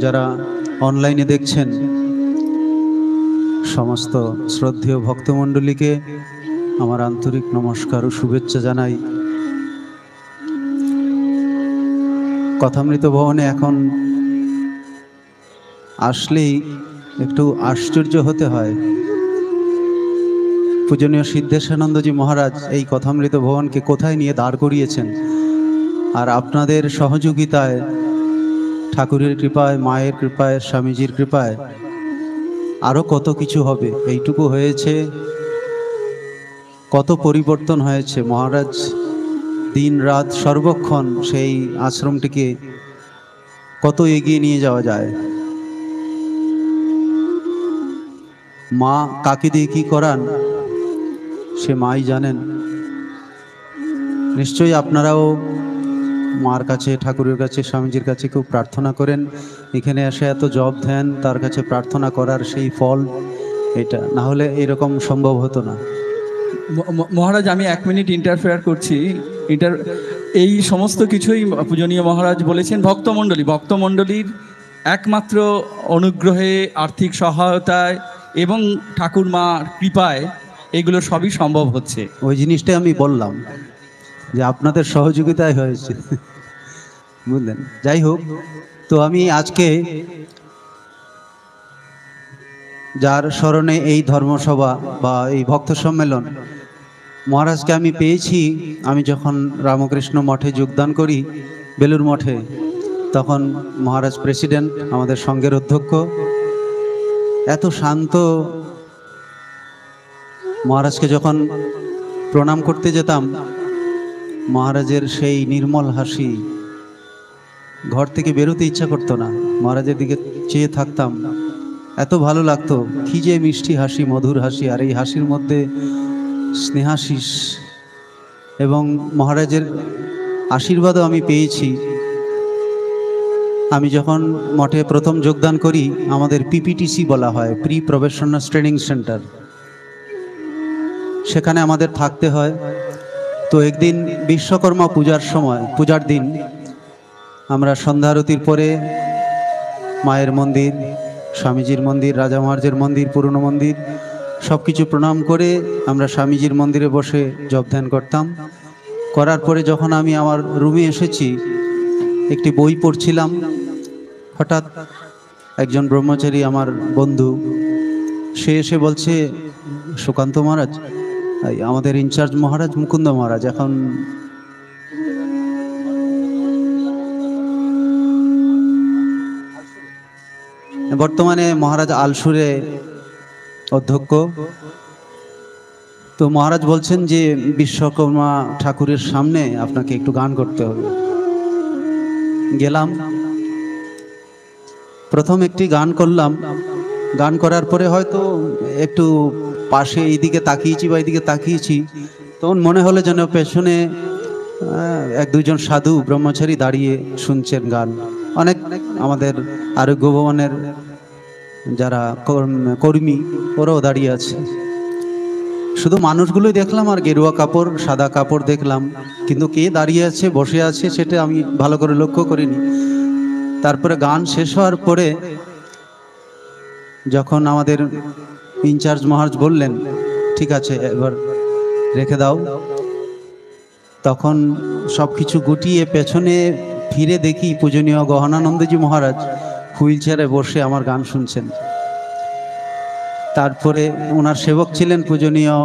যারা অনলাইনে দেখছেন সমস্ত শ্রদ্ধেয় ভক্তমণ্ডলীকে আমার আন্তরিক নমস্কার ও শুভেচ্ছা জানাই। কথামৃত ভবনে এখন আসলেই একটু আশ্চর্য হতে হয়। পূজনীয় সিদ্ধেশানন্দজি মহারাজ এই কথামৃত ভবনকে কোথায় নিয়ে দাঁড় করিয়েছেন, আর আপনাদের সহযোগিতায়, ঠাকুরের কৃপায়, মায়ের কৃপায়, স্বামীজির কৃপায় আরও কত কিছু হবে। এইটুকু হয়েছে, কত পরিবর্তন হয়েছে। মহারাজ দিন রাত সর্বক্ষণ সেই আশ্রমটিকে কত এগিয়ে নিয়ে যাওয়া যায়। মা কাকে দিয়ে কী করান সে মাই জানেন। নিশ্চয়ই আপনারাও মার কাছে, ঠাকুরের কাছে, স্বামীজির কাছে খুব প্রার্থনা করেন। এখানে এসে এত জপ ধ্যান, তার কাছে প্রার্থনা করার সেই ফল, এটা না হলে এরকম সম্ভব হতো না। মহারাজ, আমি 1 মিনিট ইন্টারফেয়ার করছি। এই সমস্ত কিছুই পূজনীয় মহারাজ বলেছেন ভক্তমণ্ডলীর একমাত্র অনুগ্রহে, আর্থিক সহায়তায় এবং ঠাকুরমার কৃপায় এগুলো সবই সম্ভব হচ্ছে। ওই জিনিসটাই আমি বললাম যে আপনাদের সহযোগিতায় হয়েছে, বুঝলেন। যাই হোক, তো আমি আজকে যার স্মরণে এই ধর্মসভা বা এই ভক্ত সম্মেলন, মহারাজকে আমি পেয়েছি আমি যখন রামকৃষ্ণ মঠে যোগদান করি, বেলুর মঠে, তখন মহারাজ প্রেসিডেন্ট, আমাদের সঙ্ঘের অধ্যক্ষ, এত শান্ত। মহারাজকে যখন প্রণাম করতে যেতাম, মহারাজের সেই নির্মল হাসি, ঘর থেকে বেরোতে ইচ্ছা করতো না, মহারাজের দিকে চেয়ে থাকতাম, এত ভালো লাগতো। কি যে মিষ্টি হাসি, মধুর হাসি, আর এই হাসির মধ্যে স্নেহাশিস এবং মহারাজের আশীর্বাদও আমি পেয়েছি। আমি যখন মঠে প্রথম যোগদান করি, আমাদের পিপিটিসি বলা হয়, প্রি প্রফেশনাল ট্রেনিং সেন্টার, সেখানে আমাদের থাকতে হয়। তো একদিন বিশ্বকর্মা পূজার সময়, পূজার দিন, আমরা সন্ধ্যা আরতির পরে মায়ের মন্দির, স্বামীজির মন্দির, রাজা মহারাজের মন্দির, পুরনো মন্দির সব কিছু প্রণাম করে আমরা স্বামীজির মন্দিরে বসে জপ ধ্যান করতাম। করার পরে যখন আমি আমার রুমে এসেছি, একটি বই পড়ছিলাম, হঠাৎ একজন ব্রহ্মচারী, আমার বন্ধু, সে এসে বলছে, সুকান্ত মহারাজ, আমাদের ইনচার্জ মহারাজ মুকুন্দ মহারাজ এখন বর্তমানে মহারাজ আলসুরে অধ্যক্ষ, তো মহারাজ বলছেন যে বিশ্বকর্মা ঠাকুরের সামনে আপনাকে একটু গান করতে হবে। গেলাম, প্রথম একটি গান করলাম। গান করার পরে হয়তো একটু পাশে এইদিকে তাকিয়েছি বা এইদিকে তাকিয়েছি, তখন মনে হলো যেন পেছনে 1-2 জন সাধু ব্রহ্মচারী দাঁড়িয়ে শুনছেন গান। অনেক আমাদের আরোগ্য ভবনের যারা কর্মী, ওরাও দাঁড়িয়ে আছে। শুধু মানুষগুলোই দেখলাম, আর গেরুয়া কাপড়, সাদা কাপড় দেখলাম, কিন্তু কে দাঁড়িয়ে আছে, বসে আছে, সেটা আমি ভালো করে লক্ষ্য করিনি। তারপরে গান শেষ হওয়ার পরে যখন আমাদের ইনচার্জ মহারাজ বললেন, ঠিক আছে এবার রেখে দাও, তখন সব কিছু গুটিয়ে পেছনে ফিরে দেখি পূজনীয় গহনানন্দজি মহারাজ হুইল চেয়ারে বসে আমার গান শুনছেন। তারপরে ওনার সেবক ছিলেন পূজনীয়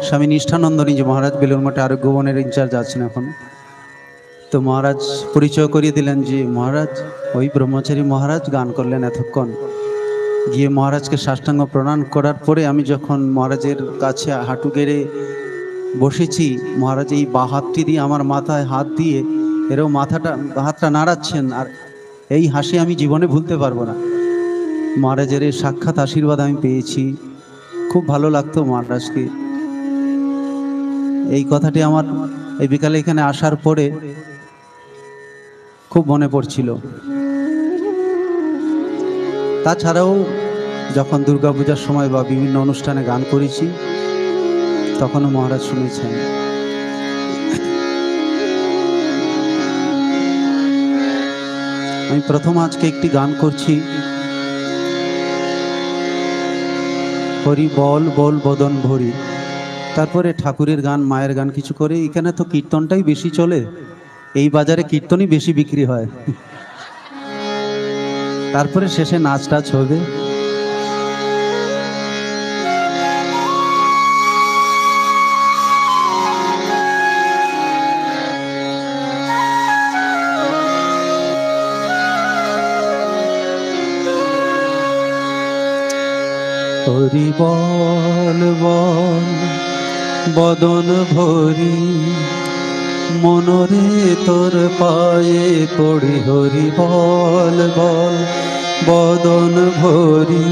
স্বামী নিষ্ঠানন্দজি মহারাজ, বেলুর মঠে আরোগ্য ভবনের ইনচার্জ আছেন এখন। তো মহারাজ পরিচয় করিয়ে দিলেন যে মহারাজ, ওই ব্রহ্মচারী মহারাজ গান করলেন এতক্ষণ। গিয়ে মহারাজকে সাষ্টাঙ্গ প্রণাম করার পরে আমি যখন মহারাজের কাছে হাঁটু গেড়ে বসেছি, মহারাজ এই বাঁ হাতটি দিয়ে আমার মাথায় হাত দিয়ে এরও হাতটা নাড়াচ্ছেন, আর এই হাসি আমি জীবনে ভুলতে পারবো না। মহারাজের এই সাক্ষাৎ আশীর্বাদ আমি পেয়েছি, খুব ভালো লাগতো মহারাজকে। এই কথাটি আমার এই বিকালে এখানে আসার পরে খুব মনে পড়ছিল। তাছাড়াও যখন দুর্গাপূজার সময় বা বিভিন্ন অনুষ্ঠানে গান করেছি, তখনও মহারাজ শুনেছেন। আমি প্রথম আজকে একটি গান করছি, হরি বল বল বদন ভরি। তারপরে ঠাকুরের গান, মায়ের গান কিছু করে। এখানে তো কীর্তনটাই বেশি চলে, এই বাজারে কীর্তনই বেশি বিক্রি হয়। তারপরে শেষে নাচ টাচ হবে। হরি বল বল বদন ভরি, মনরে তোর পায়ে পড়ি। হরি বল বল বদন ভরি,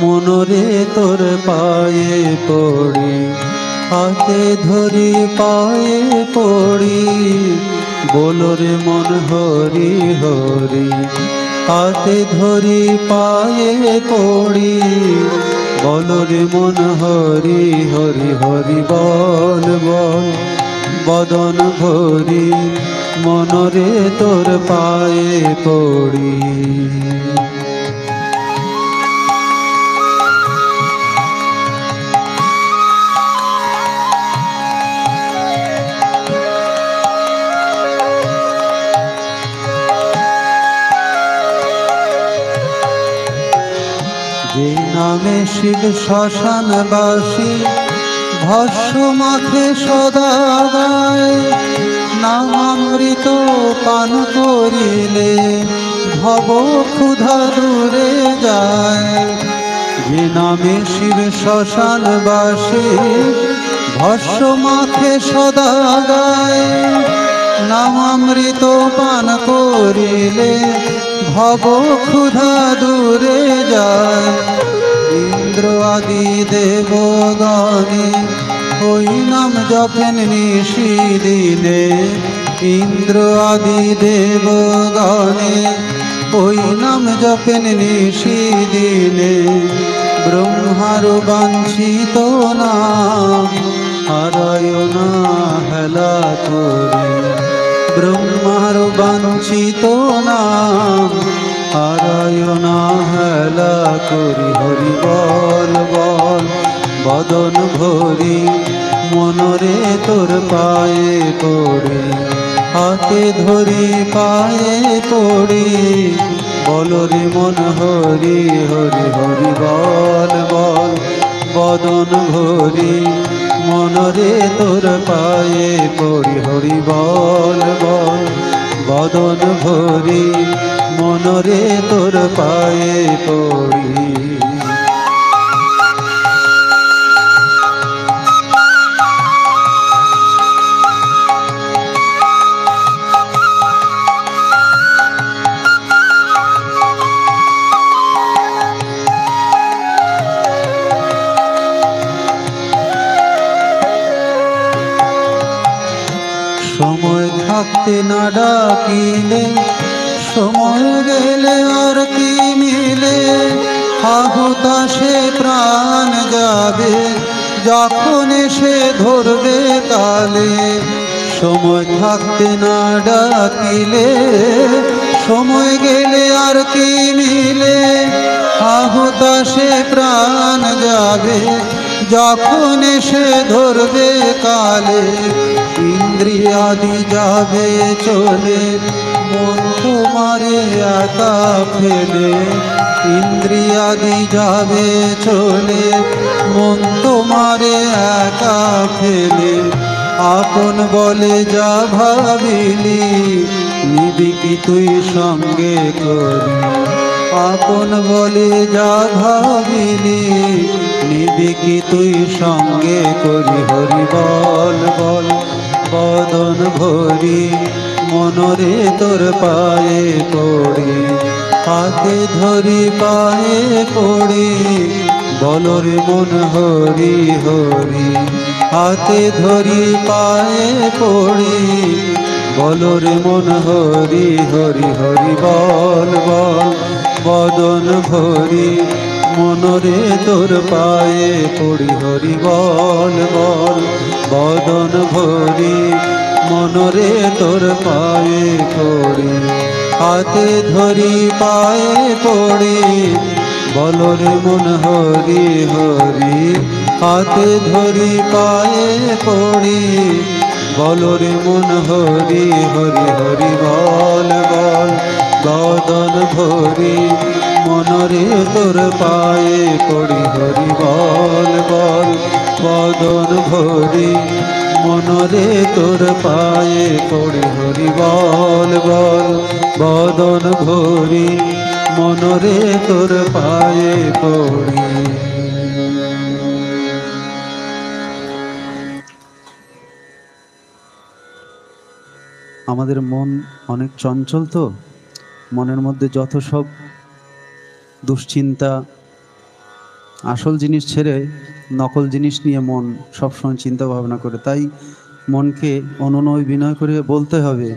মনরে তোর পায়ে পড়ি। হাতে ধরি পায়ে পড়ি, বলরে মন হরি হরি। হাতে ধরি পায়ে পড়ি, বলরে মন হরি হরি। হরি বল বল বদন ভরি, মনরে তোর পায়ে পড়ি। যে নামে শিব শ্মশানবাসী ভস্য মাখে সদা গায়, নামামৃত পান করিলে ভব ক্ষুধা দূরে যায়। যে নামে শিব শ্মশানবাসী ভস্য মাখে সদা গায়, নামামৃত পান করিলে ভব ক্ষুধা দূরে যায়। ইন্দ্র আদি দেবগণে ওই নাম জপেন নিশি দিনে। ইন্দ্র আদি দেবগণে ওই নাম জপেন নিশি দিনে। ব্রহ্মার বাঞ্ছিত নাম হারায় না হেলা করে। ব্রহ্মার বাঞ্ছিত নাম হারায় না হেলা করি। হরি বল বল বদন ভরি, মনরে তোর পায়ে পড়ি। হাতে ধরি পায়ে পড়ি, বলরে মন হরি হরি। হরি বল বল বদন ভরি, মনরে তোর পায়ে পড়ি। হরি বল বল বদন ভরি, মনরে তোর পায়ে পড়ি। সময় থাকতে না ডাকিলে, সময় গেলে আর কি মিলে। আহুতাশে প্রাণ যাবে, যখন এসে ধরবে কালে। সময় থাকতে না ডাকিলে, সময় গেলে আর কি মিলে। আহুতাশে প্রাণ যাবে, যখন এসে ধরবে কালে। ইন্দ্রিয়াদি যাবে চলে, মন তোমারে একা ফেলে। ইন্দ্রিয়াদি যাবে চলে, মন তোমারে একা ফেলে। আপন বলে যা ভাবিলি, নিবি কি তুই সঙ্গে করি। আপন বলে যা ভাবিলি, নিবি কি তুই সঙ্গে করি। হরি বল বল বদন ভরি, মনরে তোর পায়ে পড়ি। হাতে ধরি পায়ে পড়ি, বলরে মন হরি হরি। হাতে ধরি পায়ে পড়ি, বলরে মন হরি হরি। হরি বল বল বদন ভরি, মনরে তোর পায়ে পড়ি হরি বল বল বদন ভরি মনরে তোর পায়ে পড়ি হাতে ধরি পায়ে পড়ি বলরে মন হরি হরি হাতে ধরি পায়ে পড়ি বলরে মন হরি হরি হরি বল বল বদন ভরি মনরে তোর পায়ে পড়ি হরি বল বল বদন ভরি মনরে তোর পায়ে পড়ি হরি বল বল বদন ভরি মনরে তোর পায়ে পড়ি। আমাদের মন অনেক চঞ্চল, তো মনের মধ্যে যত সব দুশ্চিন্তা, আসল জিনিস ছেড়ে নকল জিনিস নিয়ে মন সবসময় চিন্তা ভাবনা করে। তাই মনকে অনুনয় বিনয় করে বলতে হবে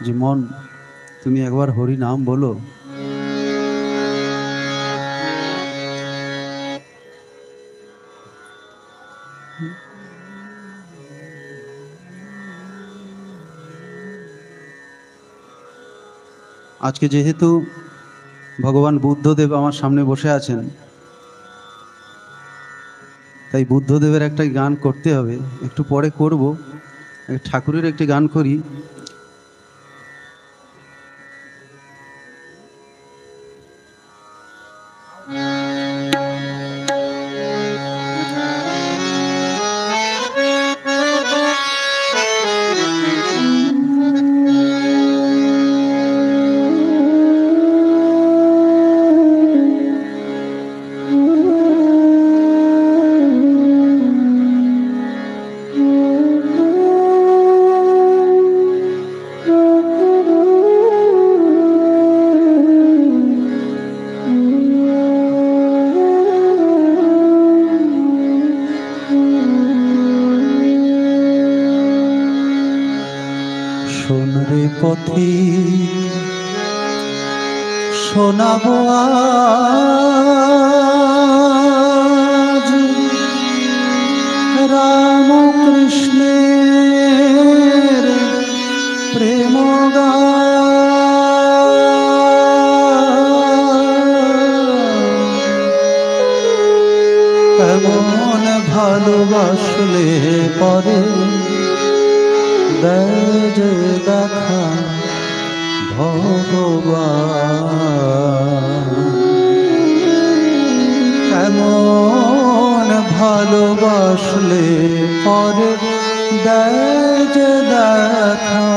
যে মন তুমি একবার হরি নাম বলো। আজকে যেহেতু ভগবান বুদ্ধদেব আমার সামনে বসে আছেন, তাই বুদ্ধদেবের একটা গান করতে হবে, একটু পরে করব। ঠাকুরের একটি গান করি। শোনরে পথি শোনাবো আজ রাম কৃষ্ণের প্রেম কেমন ভালোবাসলে পরে দেয় দেখা ভগবান, কেমন ভালোবাসলে পরে দেয় দেখা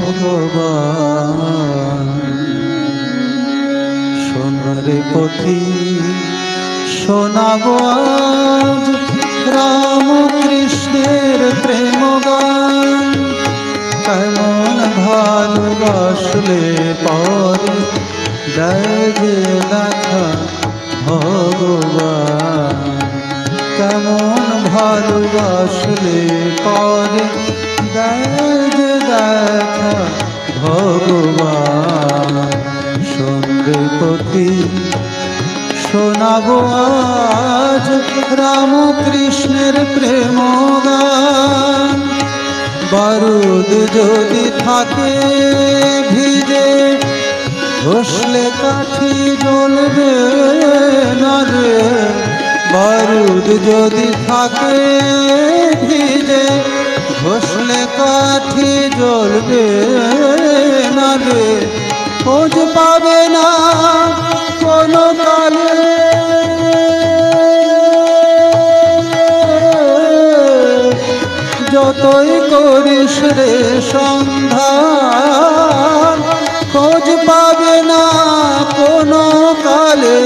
ভগবান। শোনরে পথি শোনাবো আজ রাম কৃষ্ণের প্রেম গান, কেমন ভালোবাসলে পরে দেয় দেখা ভগবান, কেমন ভালোবাসলে পরে দেয় দেখা ভগবান। শোনরে পথি শোনাবো আজ রাম কৃষ্ণের প্রেম গান, বারুদ যদি থাকে ভিজে ঘষলে কাঠি জ্বলবে না রে, বারুদ যদি থাকে ভিজে ঘষলে কাঠি জ্বলবে না রে, খোঁজ পাবে না কোনো কালে যতই করিস রে সন্ধান, খোঁজ পাবে না কোনো কালে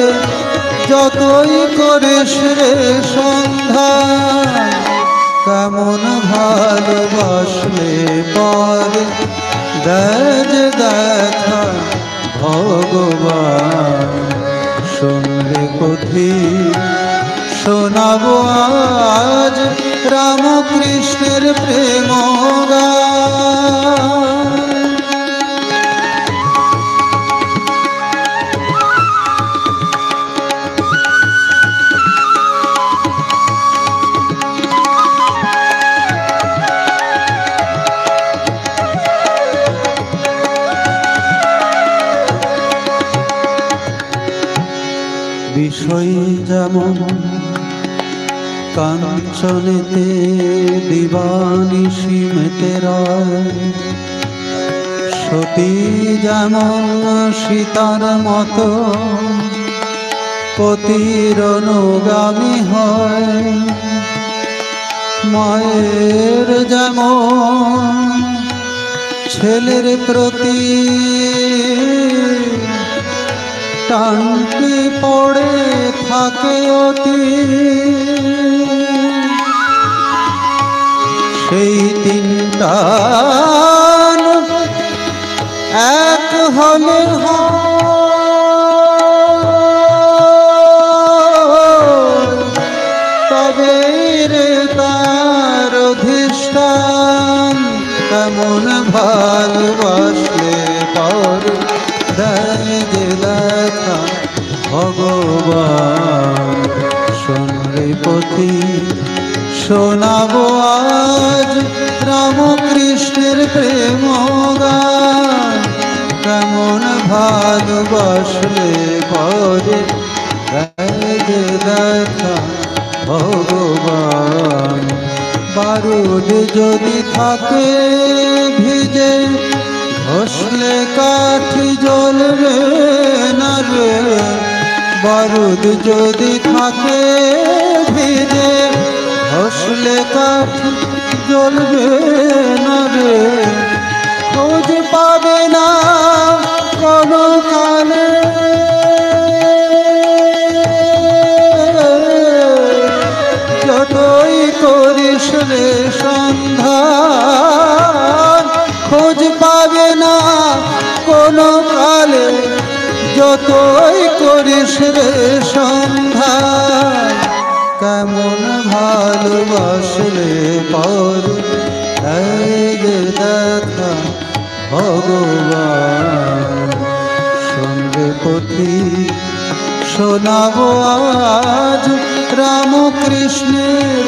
যতই করিস রে সন্ধান, কেমন ভালোবাসলে পরে দেয় দেখা ভগবান। শোনরে পথি শোনাবো আজ রাম কৃষ্ণের প্রেম গান। বিষয় যেমন কাঞ্চনেতে দিবানিশি মেতে রয়, সতী যেমন সীতার মতো পতির অনুগামী হয়, মায়ের যেমন ছেলের প্রতি টানটি পড়ে থাকে অতি, সেই তিনটা এক হলে তবে রে তার অধিষ্ঠান, কেমন ভালোবাসলে পর দেয় যে দেখা ভগবান। শোনরে পথি শোনাবো আজ রামকৃষ্ণের প্রেম গান, কেমন ভালোবাসলে পরে দেয় যে দেখা ভগবান। বারুদ যদি থাকে ভিজে ঘষলে কাঠি জ্বলবে না রে, বারুদ যদি থাকে ভিজে ঘষলে কাঠি জ্বলবে না রে, খোঁজ পাবে না কোনো কালে যতই করিস রে সন্ধান, খোঁজ পাবে না কোনো কালে যতই করিস রে সন্ধান। কেমন ভালোবাসলে পর দেখা ভগবান। সঙ্গে পথি শোনাবো আজ রামকৃষ্ণের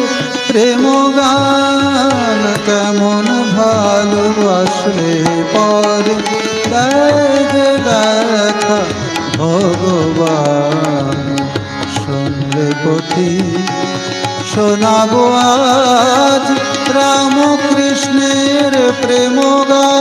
প্রেম গান, কেমন ভালোবাসলে পর দেখা ভগবান। সঙ্গে পথি শোনাবো আজ রামকৃষ্ণের প্রেম গান।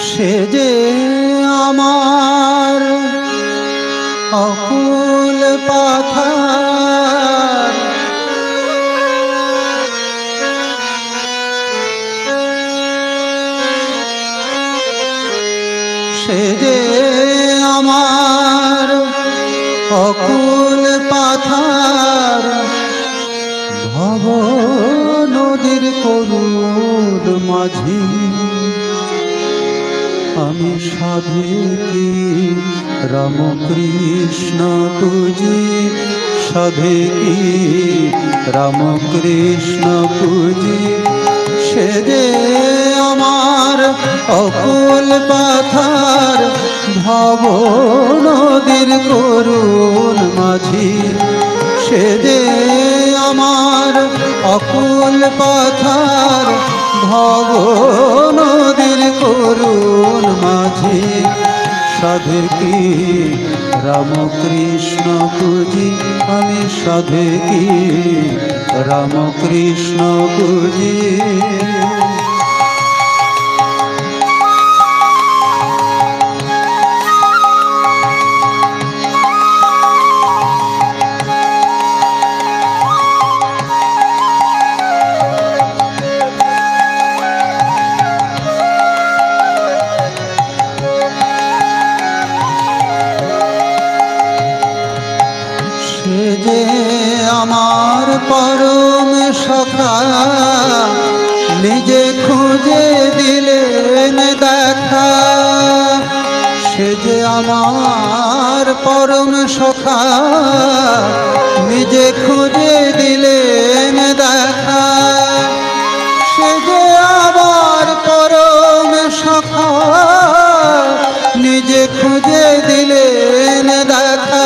সে যে আমার অকুল পাথার, সে যে আমার অকুল পাথার, ভব নদীর করুণ মাঝি আমি সাধে রামকৃষ্ণ পুজি, সাধে রামকৃষ্ণ পুজি। সে যে আমার অকুল পাথার, ভব নদীর করুণ মাঝি, সে যে আমার অকুল পাথার, ভব নদীর করুণ মাঝি। সাধে রামকৃষ্ণ পুজি, আমি সাধে রামকৃষ্ণ পুজি। সে যে আমার পরম সখা, নিজে খুঁজে দিলেন দেখা। সে যে আমার পরম সখা, নিজে খুঁজে দিলেন দেখা। সে যে আমার পরম সখা, নিজে খুঁজে দিলেন দেখা।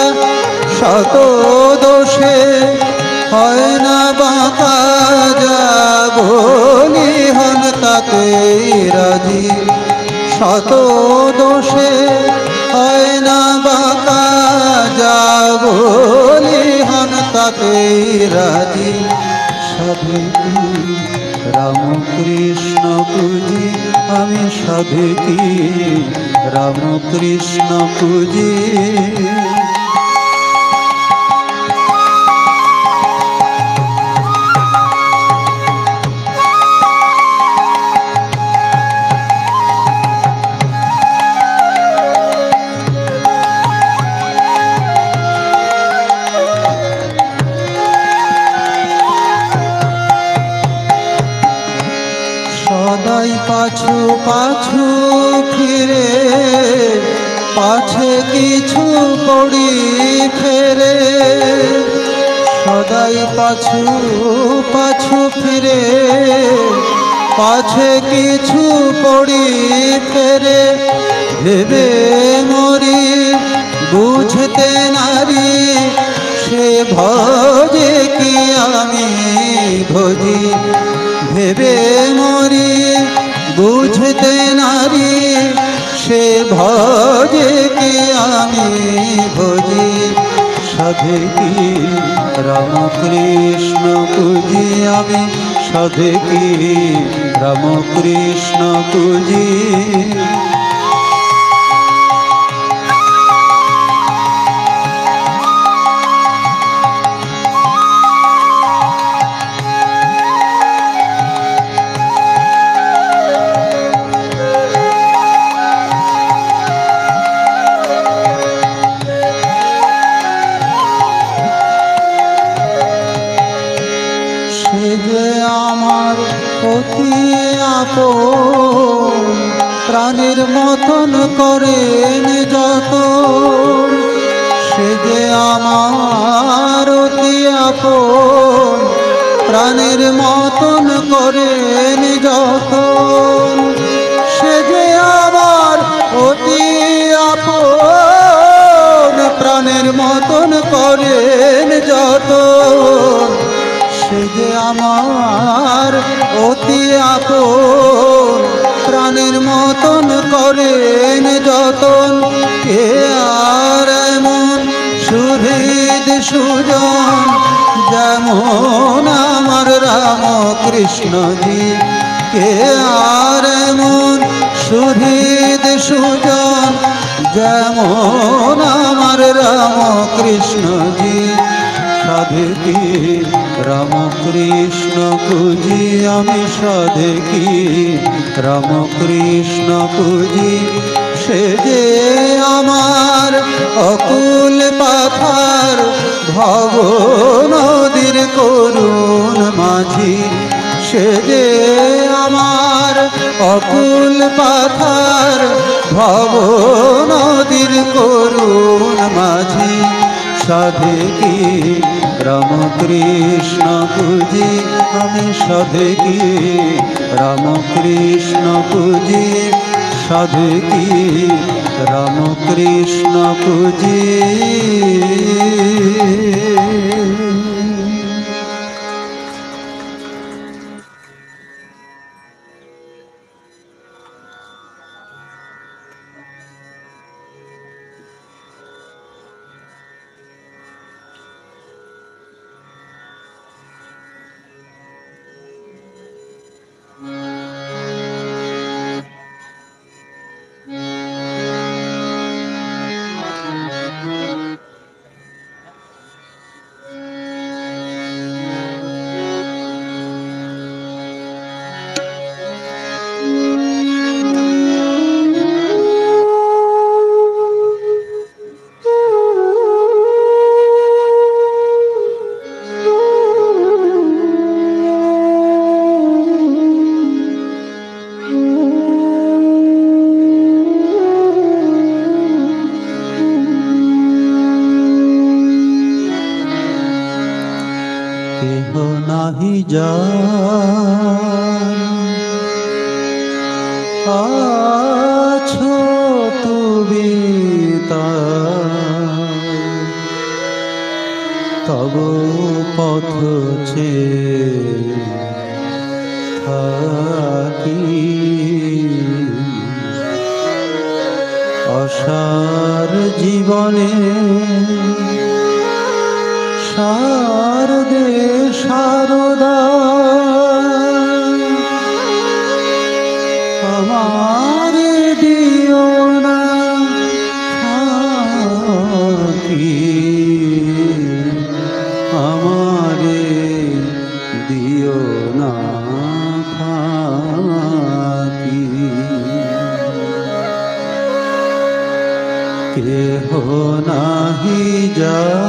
শত দোষে হয় না বাঁকা, যা বলি হন তাতে রাজি। শত দোষে হয় না বাঁকা, যা বলি হন তাতে রাজি। সাধুকি রামকৃষ্ণ পুজি, আমি সাধুকি রামকৃষ্ণ পুজি। সদাই পাছু পাছু ফিরে, পাছে কিছু পড়ি ফেরে। সদাই পাছু পাছু ফিরে, পাছে কিছু পড়ি ফেরে। ভেবে মরি বুঝতে নারী, সে ভজে কি আমি ভজি। ভেবে মরি বুঝতে নারী, সে ভজে কি আমি ভজি। সাধকি রামকৃষ্ণ পুজি, আমি সাধকি রামকৃষ্ণ পুজি। সে যে আমার অতি আপন, প্রাণের মতন করেন যতন। সে যে আমার অতি আপন, প্রাণের মতন করেন যতন। সে যে আমার অতি আপন, প্রাণের মতন করেন যতন। সে যে আমার অতি আপন, প্রাণের মতন করেন যতন। কে আর এমন সুহৃদ সুজন, যেমন আমার রামকৃষ্ণজি। কে আর এমন সুহৃদ সুজন, যেমন আমার রামকৃষ্ণজি। সাধকি রামকৃষ্ণ পুজি, আমি সাধকি রামকৃষ্ণ পুজি। সে যে আমার অকুল পাথার, ভব নদীর করুণ মাঝি। সে যে আমার অকুল পাথার, ভব নদীর করুণ মাঝি। সাধকি রামকৃষ্ণ পুজি, আমি সাধকি রামকৃষ্ণ পুজি। সাধকি রামকৃষ্ণ পুজি। কেহ নাহি যার আছো তুমি তার, তব পথ চেয়ে থাকি অসার জীবনে শারদে শারদা আমার দিও না ফাঁকি, আমারে দিও না ফাঁকি। কেহ নাহি যার,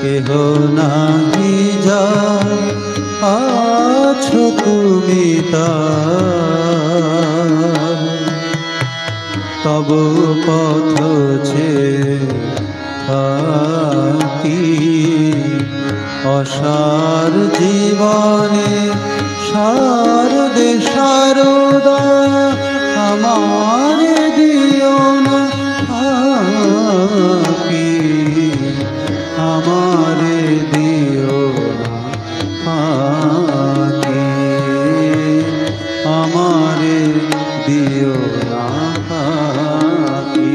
কেহ নাহি যার আছো তুমি তার, তব পথ চেয়ে থাকি অসার জীবনে শারদে শারদা আমার দিও না ফাঁকি, আমারে দিও না ফাঁকি, আমারে দিও না ফাঁকি।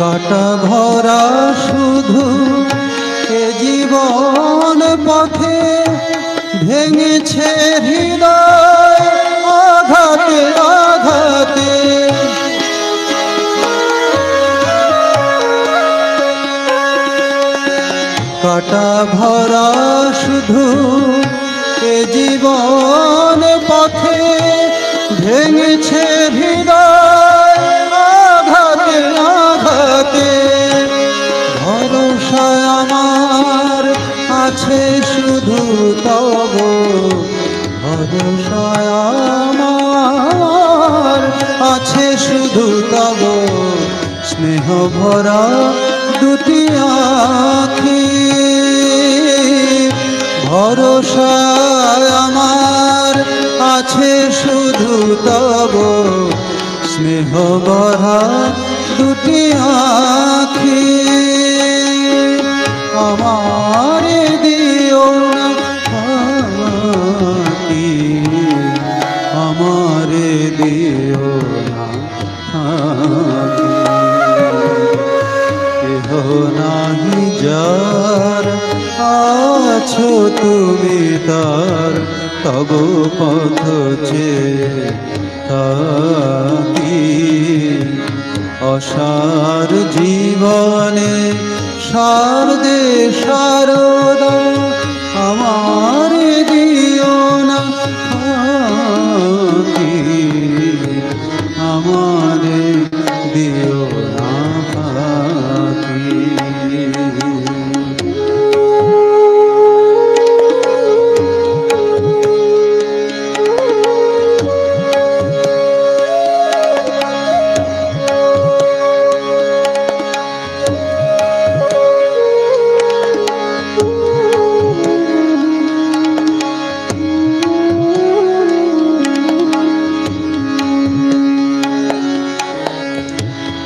কাটা ভরা শুধু এ জীবন পথে ভেঙেছে হৃদয় আঘাতে আঘাতে, কাটা ভরা শুধু এ জীবন পথে ভেঙেছে হৃদয় আঘাতে আঘাতে, ভরসা আমার আছে শুধু তব, ভরসা আমার আছে শুধু তব, স্নেহ ভরা দুটি আঁখি, ভরসা আমার আছে শুধু তব, স্নেহ ভরা দুটি আঁখি, আমার দিও না ফাঁকি, আমার দিও না ফাঁকি। কেহ নাহি যার আছো তুমি তার, তব পথ চেয়ে থাকি অসার জীবনে শারদে শারদা আমার দিও না ফাঁকি, আমার দিও না ফাঁকি।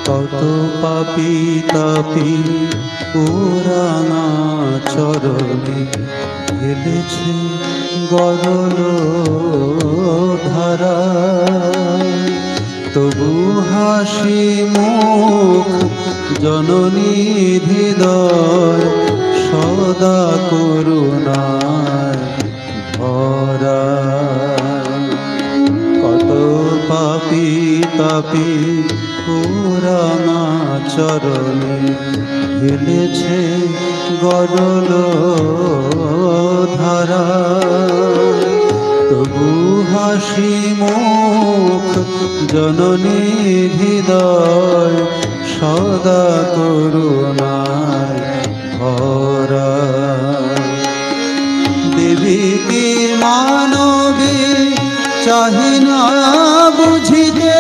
কত পাপী তাপী পুরানা চরণে ফেলেছে গরল ধারা, তবু হাসি মুখ জননী হৃদয় সদা করুণায় ভরা। কত পাপী তাপী পুরানা চরণে ফেলেছে গরল সরল ধারা, তবু হাসি মুখ জননীর হৃদয় সদা করুণায় ভরা। দেবী কি মানবী চাহি না বুঝিতে,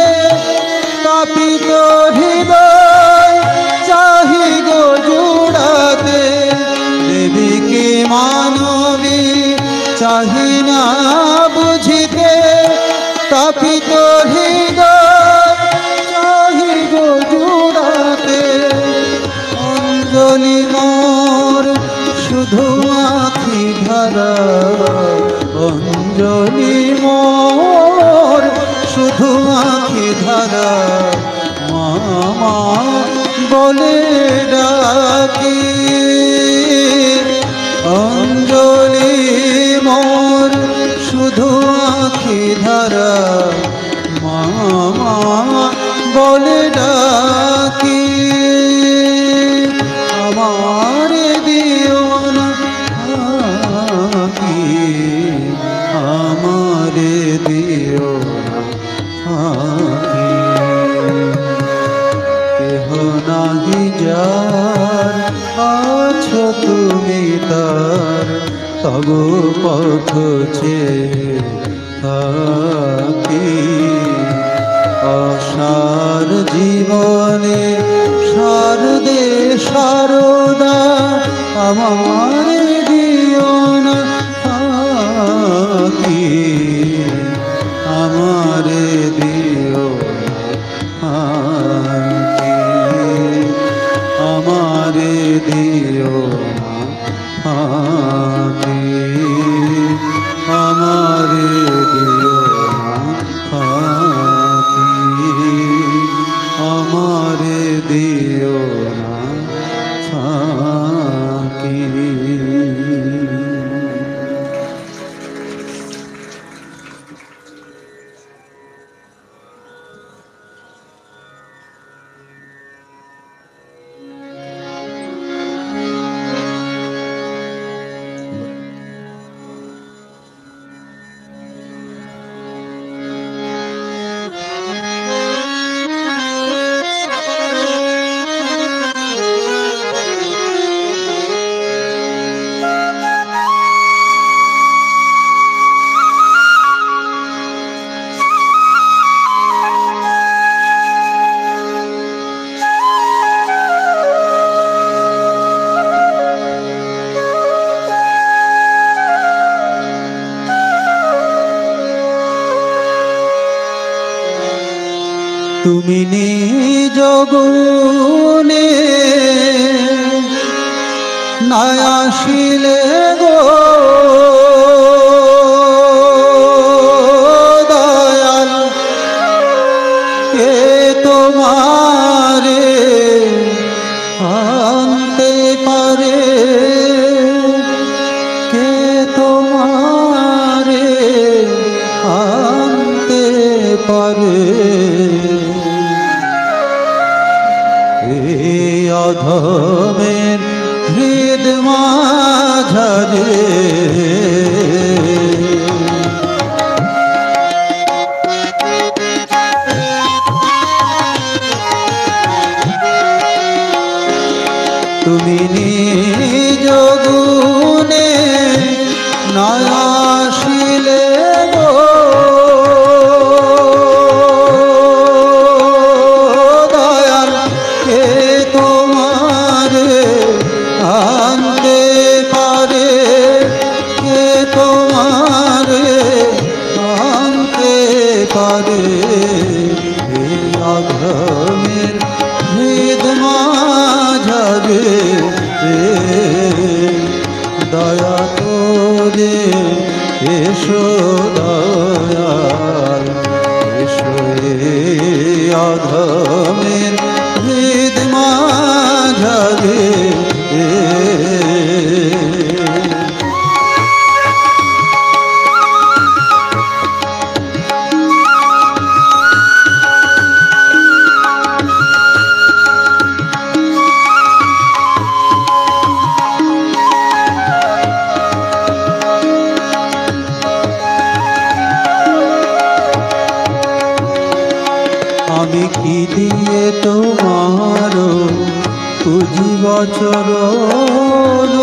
পাপিত হৃদয় চাহি গো জুড়াতে। দেবী কি মানবী চাহি না বুঝিতে, পাপিত হৃদয় চাহি গো জুড়াতে। অঞ্জলি মোর শুধু আখি ধারা, অঞ্জলি মোর শুধু আখি ধারা। মামা বলে ডাকি, অঞ্জলি মোর শুধু আখি ধারা। মামা বলে ডাকি, আমার দিও না ফাঁকি, আমার দিও না ফাঁকি। কেহ নাহি যার আছো তুমি তার, তব পথ চেয়ে থাকি। অসার জীবনে সার দে সারদা, আমার দিও না ফাঁকি, আমার দিও না ফাঁকি, আমার দিও না ফাঁকি, আমার দিও না ফাঁকি, আমার দিও না ফাঁকি। তুমি নিজ গুণে না আসিলে গো দয়াল, কে তোমারে আনতে পারে, কে তোমারে আনতে পারে। অধমের হৃদ মাঝারে তুমি নিজ গুণে না আসিলে গো দয়াল, কে তোমারে আনতে পারে, কে তোমারে আনতে পারে। অধমের হৃদ মাঝারে দয়া করে এসো দয়াল, এসো অধমের হৃদ মাঝারে। দিয়ে তোমার পুজিব চরণ।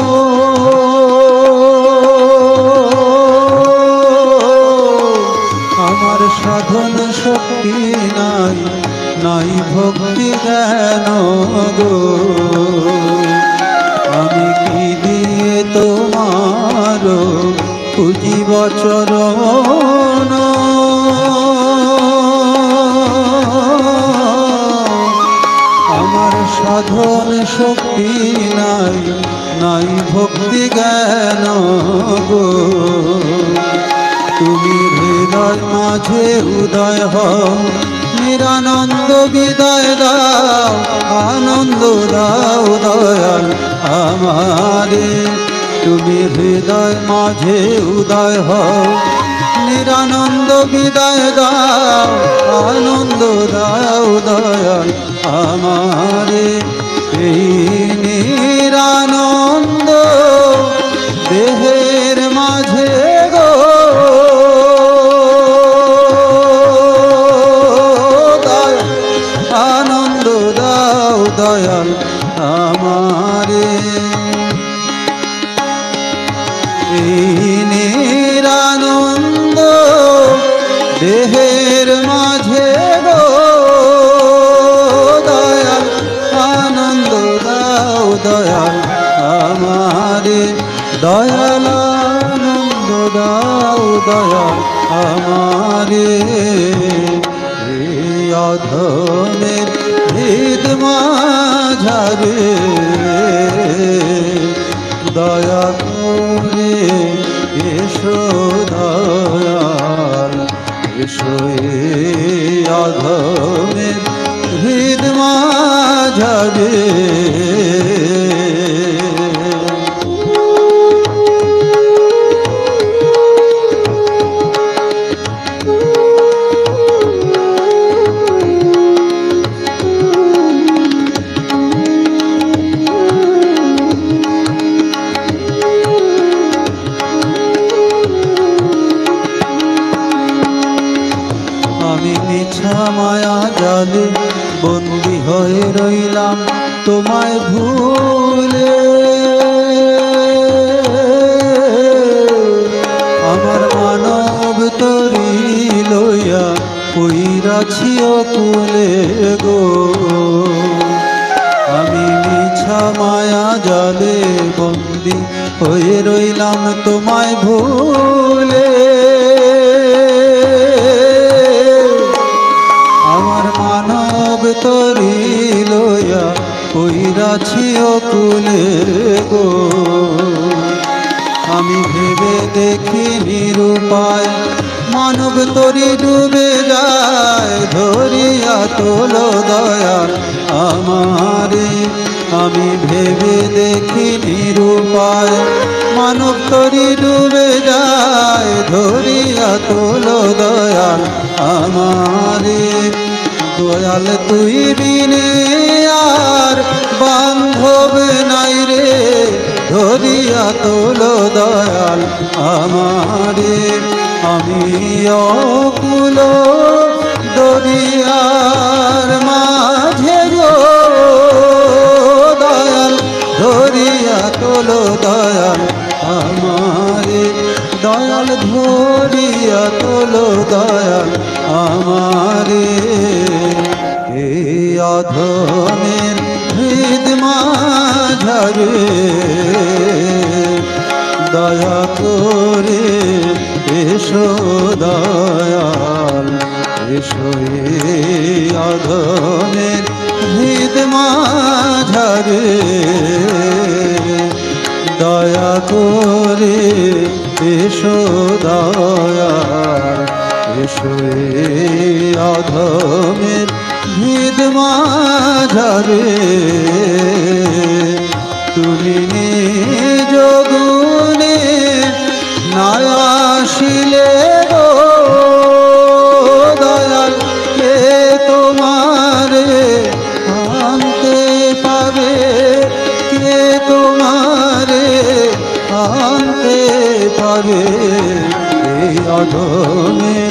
আমার সাধন শক্তি নাই, নাই ভক্তি জ্ঞান গো, আমি কি দিয়ে তোমার পুজিব চরণ। আমার সাধন শক্তি নাই, নাই ভক্তি জ্ঞান গো, তুমি হৃদয় মাঝে উদয় হও, নিরানন্দ বিদায় দাও, আনন্দ দাও দয়াল আমারে। তুমি হৃদয় মাঝে উদয় হও, নিরানন্দ বিদায় দাও, আনন্দ দাও দয়াল আমারে। এই নিরানন্দ দেহের মাঝে গো আনন্দ দাও দয়াল আমারে। এই নিরানন্দ দেহের মাঝে গো দয়াল আনন্দ দাও দয়াল আমারে। দয়াল আনন্দ দাও দয়াল আমারে। অধমের হৃদ মাঝারে দয়া করে এসো দয়াল এসো। অধমের হৃদ মাঝারে মায়া জালে বন্দী হয়ে রইলাম তোমায় ভুলে। আমার মানব তরি লইয়া পইরাছি অকুলে গো, আমি মিছা মায়া জালে বন্দী হয়ে রইলাম তোমায় ভুলে। আমার মানব তরি লইয়া পইরাছি অকুলে গো, আমি ভেবে দেখি নিরুপায় মানব তরি ডুবে যায়, ধরিয়া তোলো দয়াল আমারে। আমি ভেবে দেখি নিরুপায় মানব তরি ডুবে যায়, ধরিয়া তোলো দয়াল আমারে। দয়াল তুই বিনে আর বান্ধব নাই রে, ধরিয়া তোলো দয়াল আমারে। আমি অকুল দরিয়ার মাঝে গো দয়াল, ধরিয়া তোলো দয়াল আমারে। দয়াল ধরিয়া তোলো দয়াল আমারে। এই অধমের হৃদ মাঝারে দয়া করে এসো দয়াল এসো। এই অধমের হৃদ মাঝারে দয়া করে এসো দয়াল এসো। এই অধমের হৃদ মাঝারে তুমি নিজ গুণে না আসিলে গো দয়াল, কে তোমারে আনতে পাবে, কে তোমারে আনতে পারে। এই অধমের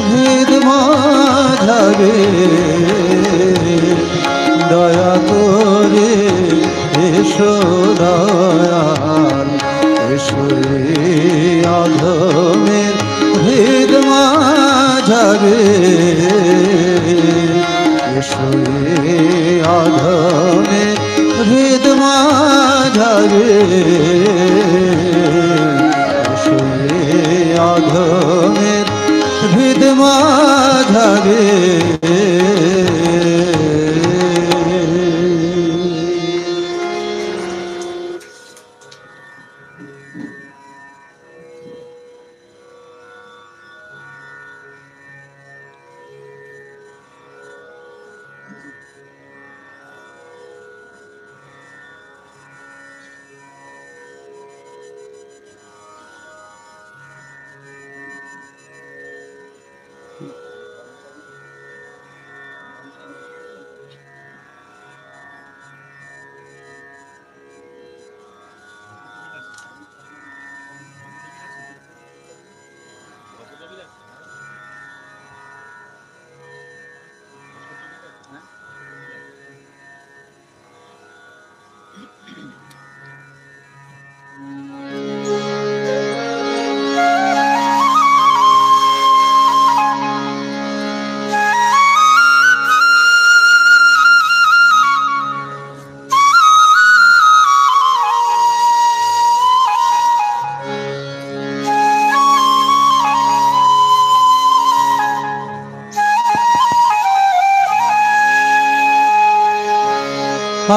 হৃদ মাঝারে দয়া করে এসো দয়াল এসো অধমের হৃদ মাঝারে এসো অধমের হৃদ মাঝারে এসো অধমের হৃদ মাঝারে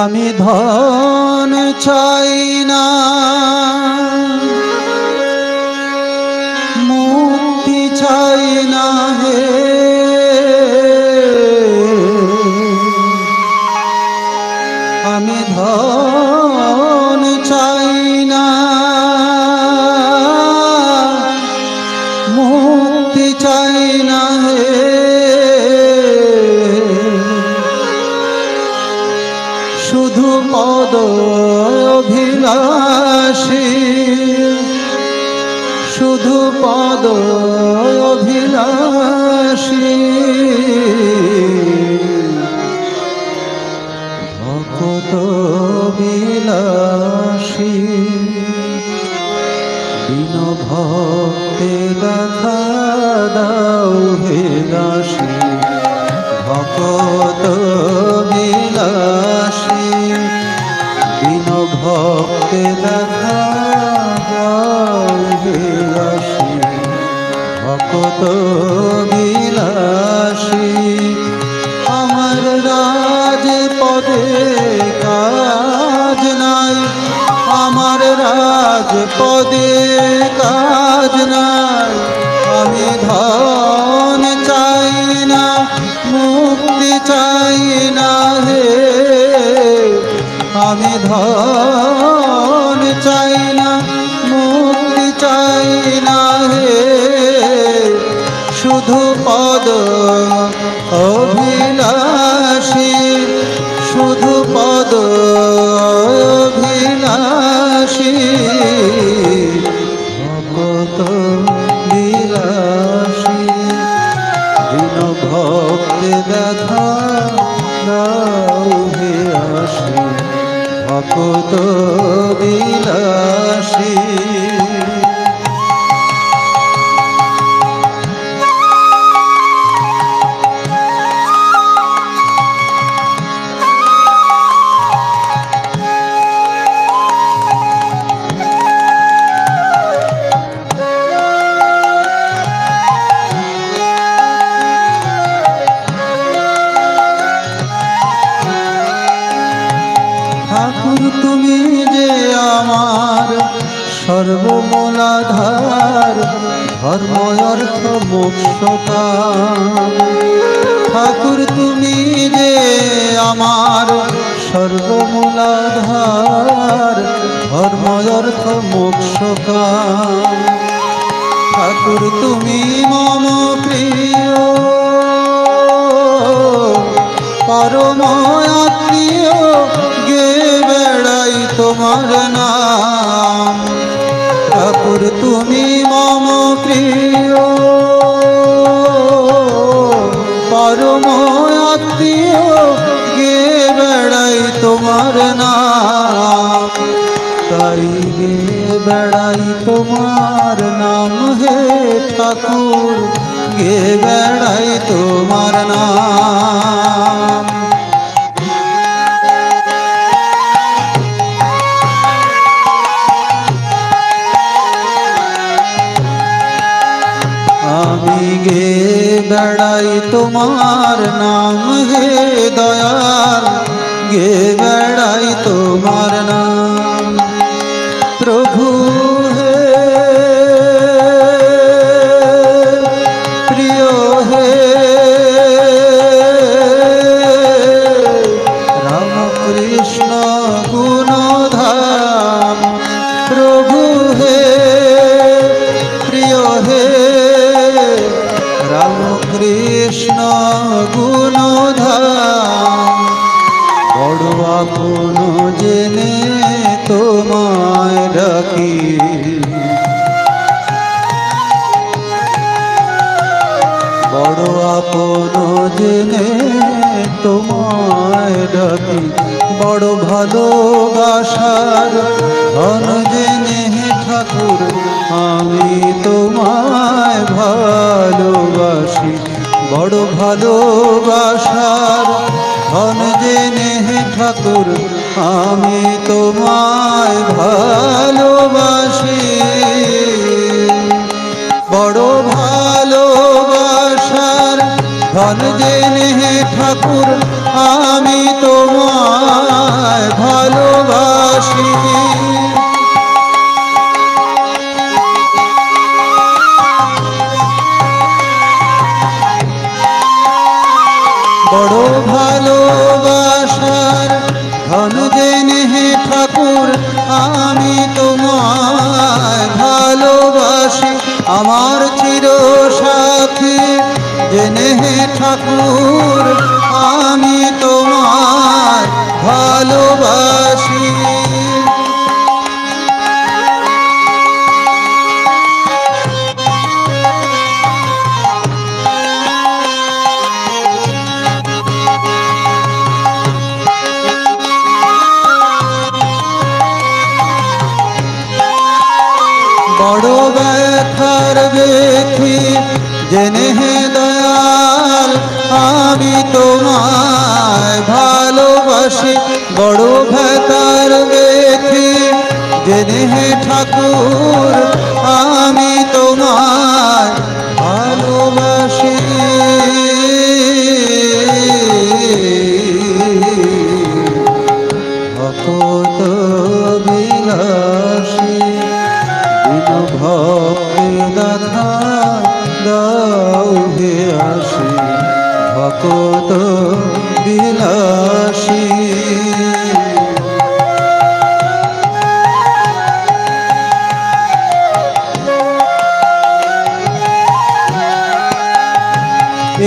আমি ধন চাই না মুক্তি চাই না হে আমি ধন চাই না মুক্তি চাই না হে শুধু পদ অভিলাষী শুধু পদ অভিলাষী ভকত বিলাসী বিন ভক্তে দেখা দাও হে দাসী ভকত বিলাসী বিন ভক্তে দেখা দাও হে দাসী ভকত বিলাসী আমার রাজ পদে কাজ নাই আমার রাজ পদে কাজ নাই আমি ধন চাই না মুক্তি চাই না হে আমি ধন চাই না মুক্তি চাই না হে শুধু পদ অভিলাষী শুধু পদ অভিলাষী ভকত বিলাসী বিন ভক্তে দেখা দাও হে আসি ভকত বিলাসী ঠাকুর তুমি যে আমার সর্বমূলাধার ধর্ম অর্থ মোক্ষ কাম ঠাকুর তুমি যে আমার সর্বমূলাধার ধর্ম অর্থ মোক্ষ কাম ঠাকুর তুমি মম প্রিয় পরম আত্মীয় গে বেড়াই তোমার নাম ঠাকুর তুমি মম প্রিয় পরম আত্মীয় গে বেড়াই তোমার নাম, তাই গে বেড়াই তোমার নাম হে ঠাকুর, গে বেড়াই তোমার নাম। আমি গে বেড়াই তোমার নাম হে দয়াল, গে বেড়াই তোমার নাম। প্রভু হে প্রিয় হে রাম কৃষ্ণ গুণধাম, প্রভু হে প্রিয় হে রাম কৃষ্ণ গুণধাম। বড় আপন জেনে তোমায় ডাকি, বড় আপন জেনে তোমায় ডাকি। বড় ভালোবাসার ধন জেনে ঠাকুর, আমি তোমায় ভালোবাসি। বড় ভালোবাসার ধন জেনে ঠাকুর, আমি তোমায় ভালোবাসি। বড় ভালোবাসার ধন জেনে ঠাকুর, আমি তোমায় ভালোবাসি। বড় ভালোবাসার ধন জেনে ঠাকুর, আমি তোমায় ভালোবাসি। আমার চির সাথী জেনে ঠাকুর, আমি তোমায় ভালোবাসি। বড় ব্যথার ব্যথি জেনে দয়াল, আমি তোমায় ভালোবাসি। বড় ব্যথার ব্যথি জেনে ঠাকুর, আমি তোমায় ভালোবাসি। ভকত বিলাসী ভক্তি দাতা দাও হে আসি, ভকত বিলাসী।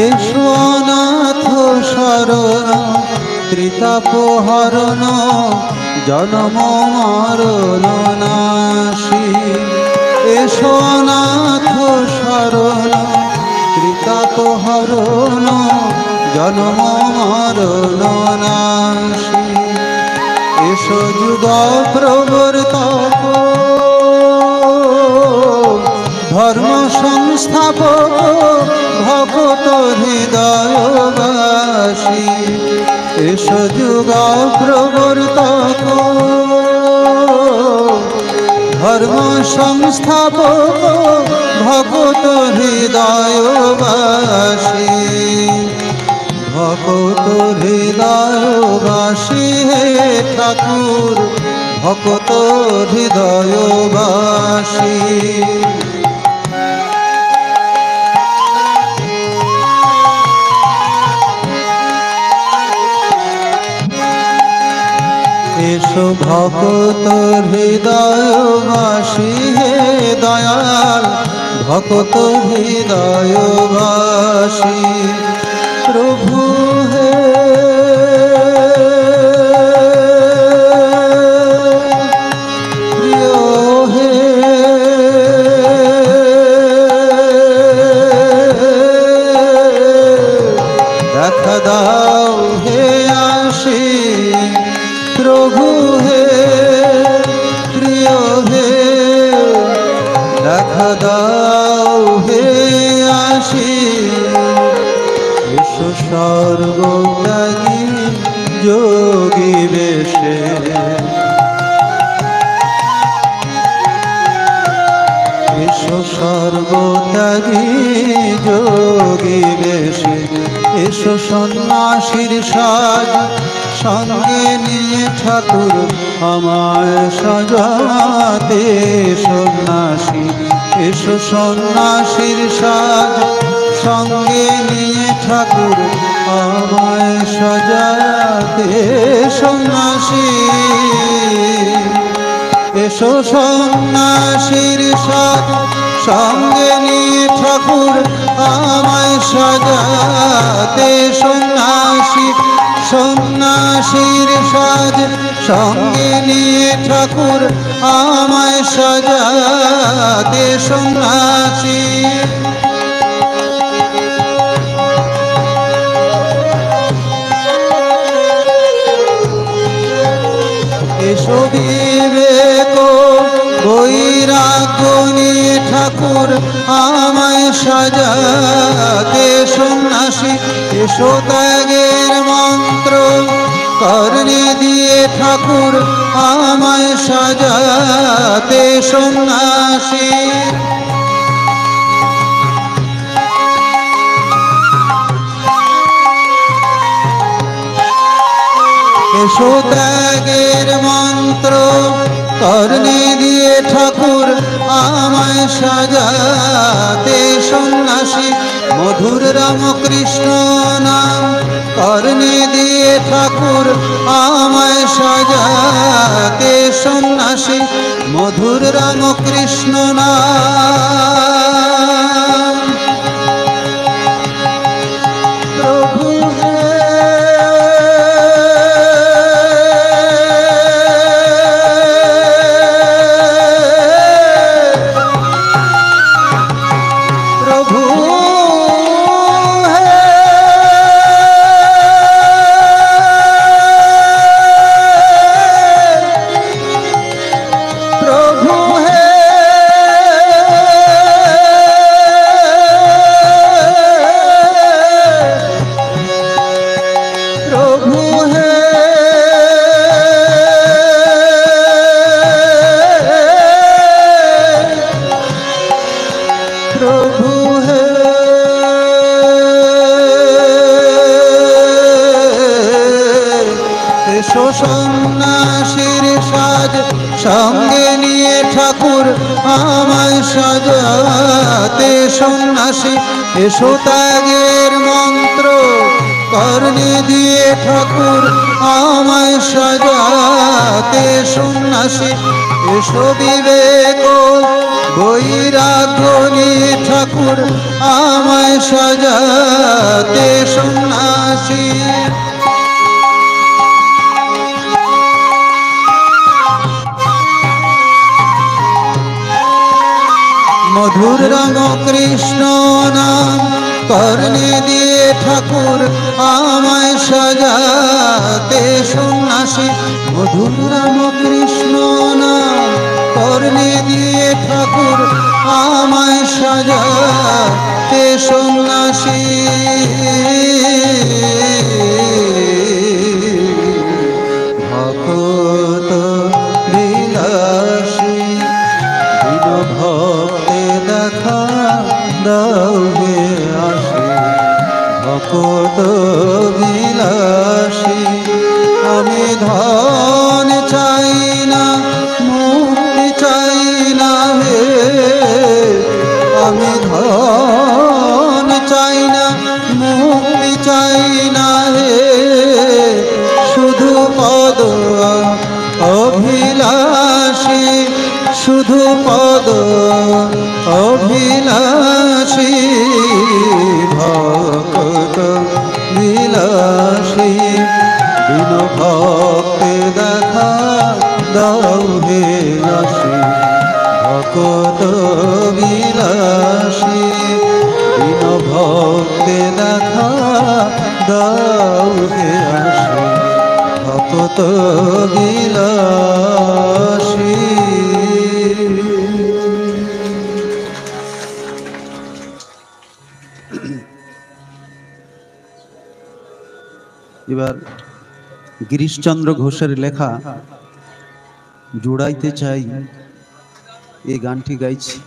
এসো নাথ শরণ ত্রিতাপ হরণ, জন্ম মরণ নাশী। এসো নাথ শরণ ত্রিতাপ হরণ, জন্ম মরণ নাশী। এসো যুগ প্রবর্তক ধর্ম সংস্থাপক, ভগত হৃদয়বাসী। এসো যুগ প্রবর্তক ধর্ম সংস্থাপক, ভগত হৃদয়বাসী। ভগত হৃদয়বাসী হে ঠাকুর, ভগত হৃদয়বাসী। এসো ভকত হৃদয়বাসী হে দয়াল, ভকত হৃদয়বাসী। প্রভু হে প্রিয় হে দেখা দাও হে আসি, এসো সর্বত্যাগী যোগী বেশে। এসো সর্বত্যাগী যোগী বেশে, এসো সন্ন্যাসীর সাজ সঙ্গে নিয়ে ঠাকুর আমায় সাজাতে। সন্ন্যাসী এসো সন্ন্যাসীর সাজ সঙ্গে নিয়ে ঠাকুর আমায় সাজাতে। সন্ন্যাসী এসো সন্ন্যাসীর সাজ সঙ্গে নিয়ে ঠাকুর আমায় সাজাতে। সন্ন্যাসী সন্ন্যাসীর সাজ সঙ্গে নিয়ে ঠাকুর আমায় সাজাতে। সন্ন্যাসী এসো বিবেক বৈরাগ্য নিয়ে ঠাকুর আমায় সাজাতে। সন্ন্যাসী এসো ত্যাগের মন্ত্র কর্ণে দিয়ে ঠাকুর আমায় সাজাতে। সন্ন্যাসী এসো ত্যাগের মন্ত্র কর্ণে দিয়ে ঠাকুর আমায় সাজাতে। সন্ন্যাসী মধুর রামকৃষ্ণ নাম কর্ণে দিয়ে ঠাকুর আমায় সাজাতে। সন্ন্যাসী মধুর রামকৃষ্ণ নাম। প্রভু সন্ন্যাসীর সাজ সঙ্গে নিয়ে ঠাকুর আমায় সাজাতে। সন্ন্যাসী এসো ত্যাগের মন্ত্র কর্ণে দিয়ে ঠাকুর আমায় সাজাতে। সন্ন্যাসী এসো বিবেক বৈরাগ্য নিয়ে ঠাকুর আমায় সাজাতে। সন্ন্যাসী মধুর রামকৃষ্ণ নাম কর্ণে দিয়ে ঠাকুর আমায় সাজাতে। সন্ন্যাসী মধুর রামকৃষ্ণ নাম কর্ণে দিয়ে ঠাকুর আমায় সাজাতে। সন্ন্যাসী ভক্ত বিলাসী ভক্তে দেখা দাও হে আসি। ভক্ত বিলাসী আমি ধন চাই না মুক্তি চাই না হে। আমি ধন চাই না মুক্তি চাই না হে। শুধু পদ অভিলাষী শুধু পদ অভিলাষী। ভক্ত বিলাসী বিন ভক্তে দেখা দাও হে আসি। ভক্ত বিলাসী বিন ভক্তে দেখা দাও হে আসি। ভক্ত বিলাসী এবার গিরিশচন্দ্র ঘোষের লেখা জুড়াইতে চাই এই গানটি গাইছি।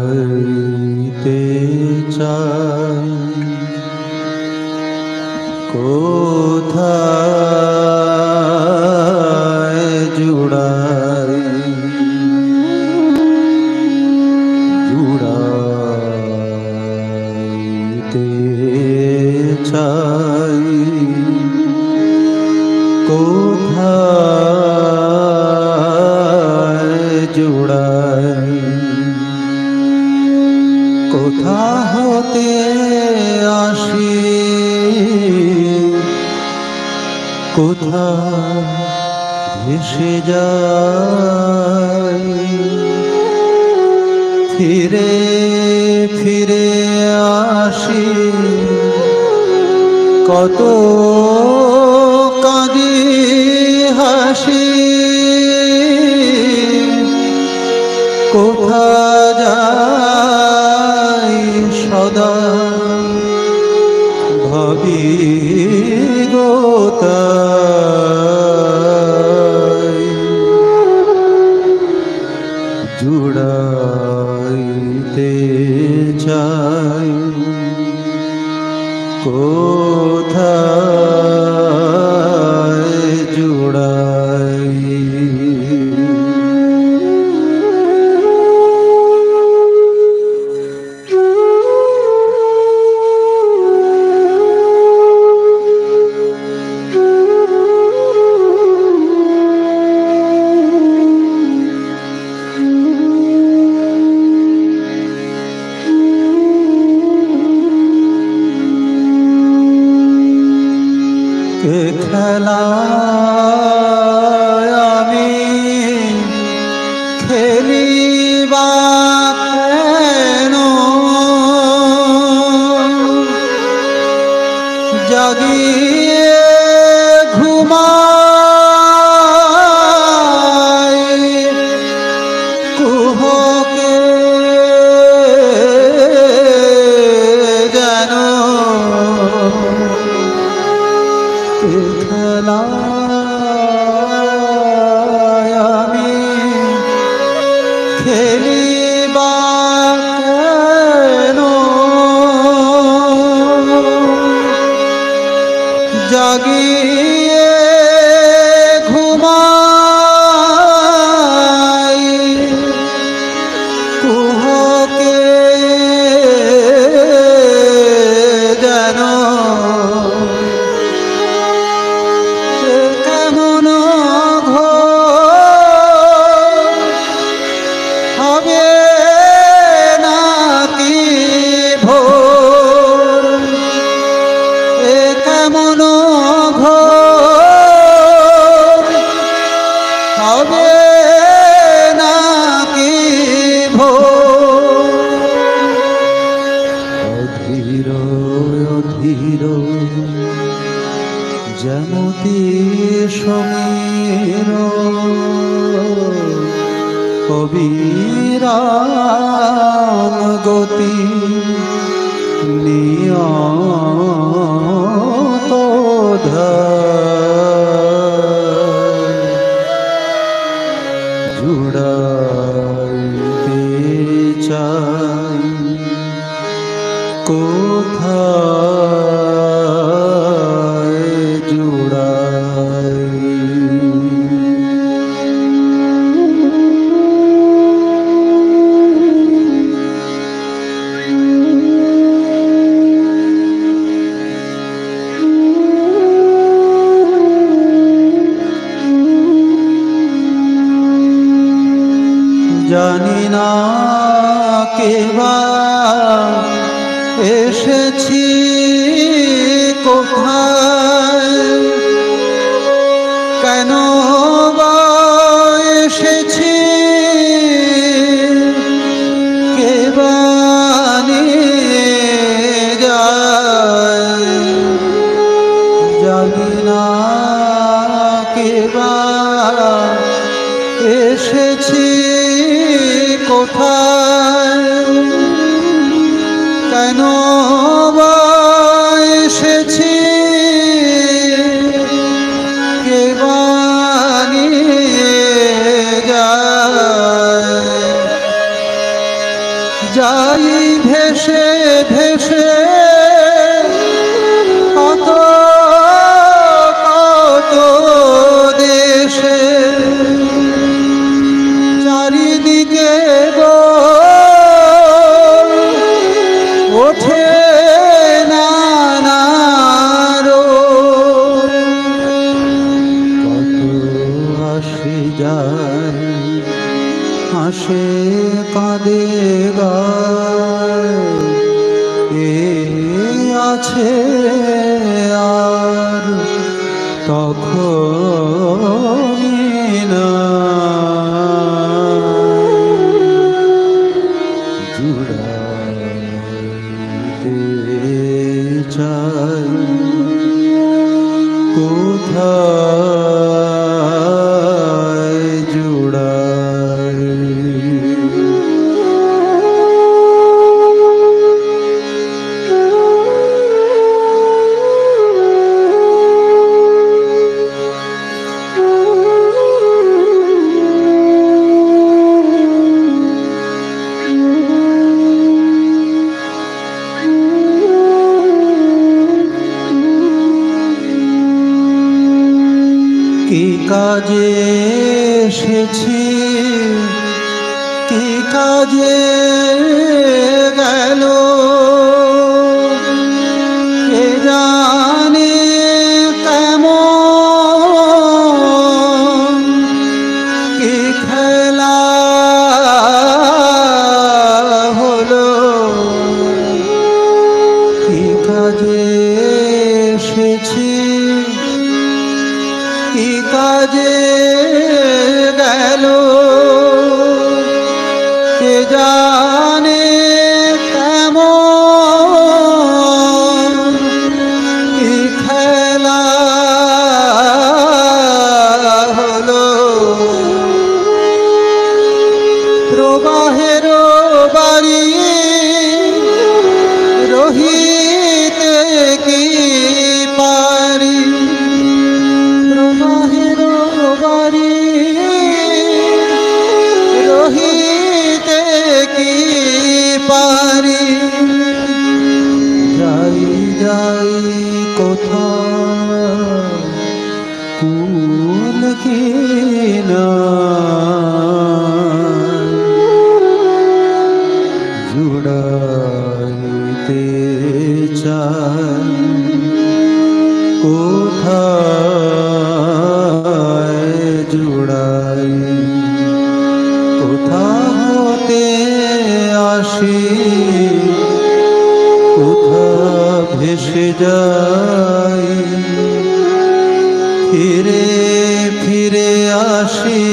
জুড়াইতে চাই কোথায় জুড়াই, জুড়াইতে চাই কোথায় জুড়াই, কোথা হতে আসি কোথা ভেসে যাই, ফিরে ফিরে আসি কত কাঁদি হাসি, কোথা যাই সদা ভাবি গোতাই, জুড়াইতে চাই কোথায় জুড়াই। খেলা চির অবিরাম গতি নিয়ত জুড়াইতে চাই কোথায় জুড়াই। জানি না কেবা এসেছি কোথায়, কেন বা এসেছি, কেবা নিয়ে যায়। জানি না কেবা এসেছি কোথায়, কেন বা এসেছি, কে বা নিয়ে যায়। যাই ভেসে ভেসে কত কত দেশে, চারিদিকে ওঠে নানার কত আসে যায়, হাসে কাঁদে গায়, এ আছে আর তখনই না। জুড়াইতে চাই কোথায় জুড়াই। কি কাজে এসেছি, কি কাজে গেল, কে জানে কেমন কি খেলা হলো। কি কাজে এসেছি, কি কাজে গেল, কে জানে কেমন কি খেলা হলো। প্রবাহের বাড়ি রহিতে কি পারি, প্রবাহের বাড়ি রহিতে কি পারি। যাই যাই কোথায় কুল কিনা, জুড়াইতে চাই কোথায় জুড়াই। কোথা হতে আসি, কোথা ভেসে যাই, ফিরে ফিরে আসি,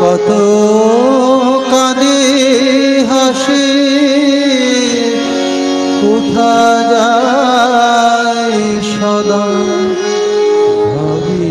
কত কাঁদে হাসি, কোথা যাই সদা ভাবি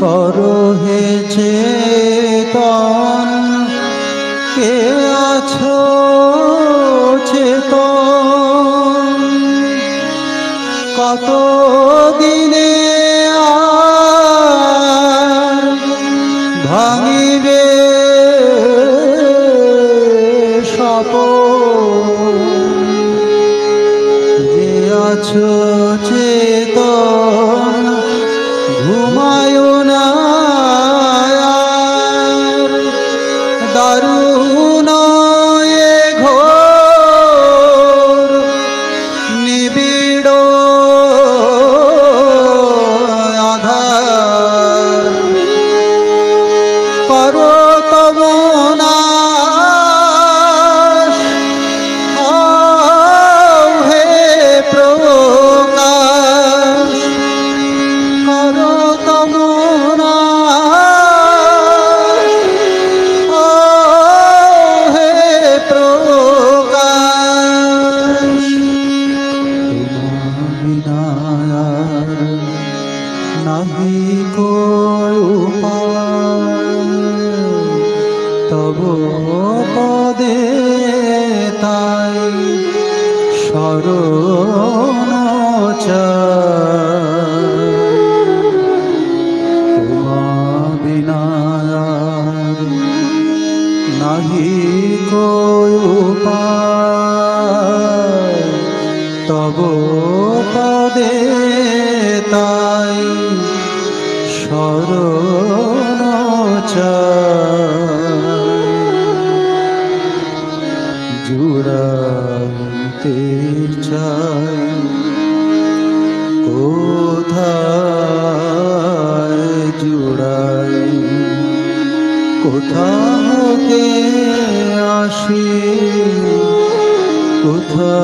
করো হে চেতন, কে আছো চেতন, কত দিনে আর ভাঙিবে স্বপন, যে আছো চেতন ঘুমায় না আর, দারুণ এ ঘোর নিবিড় আধার, করো তব নাশ, হও হে প্রকাশ, করো তব নাশ, হও হে প্রকাশ। তোমার বিনা আর নাহি কোয় উপায়, তব পদে তাই শরণ চাই। তোমা বিনা আর নাহি কোয় উপায়, তব পদে তাই শরণ চাই। জুড়াইতে চাই কোথায় জুড়াই, কোথা হতে আসি কোথা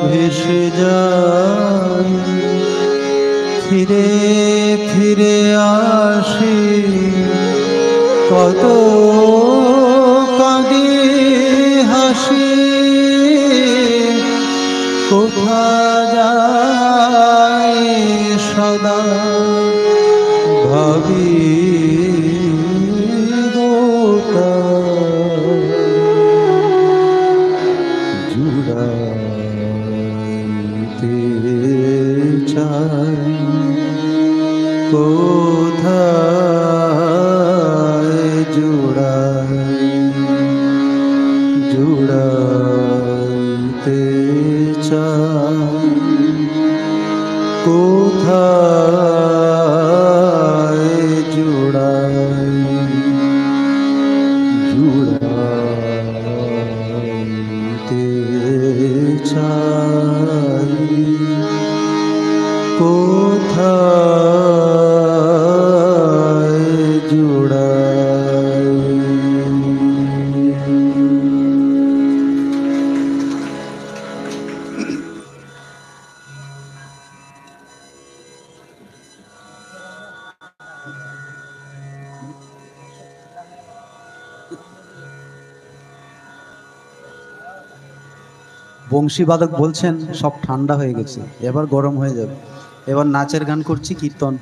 ভেসে যাই, ফিরে ফিরে আসি কত কাঁদি হাসি, কোথা যাই সদা ভাবি গোটা। জুড়াইতে চাই কোথায় জুড়াই, জুড়াইতে চাই কোথায় জুড়াই, জুড়াইতে চাই কোথায় জুড়াই। বংশীবাদক বলছেন সব ঠান্ডা হয়ে গেছে, এবার গরম হয়ে যাবে। এবার নাচের গান করছি, কীর্তন।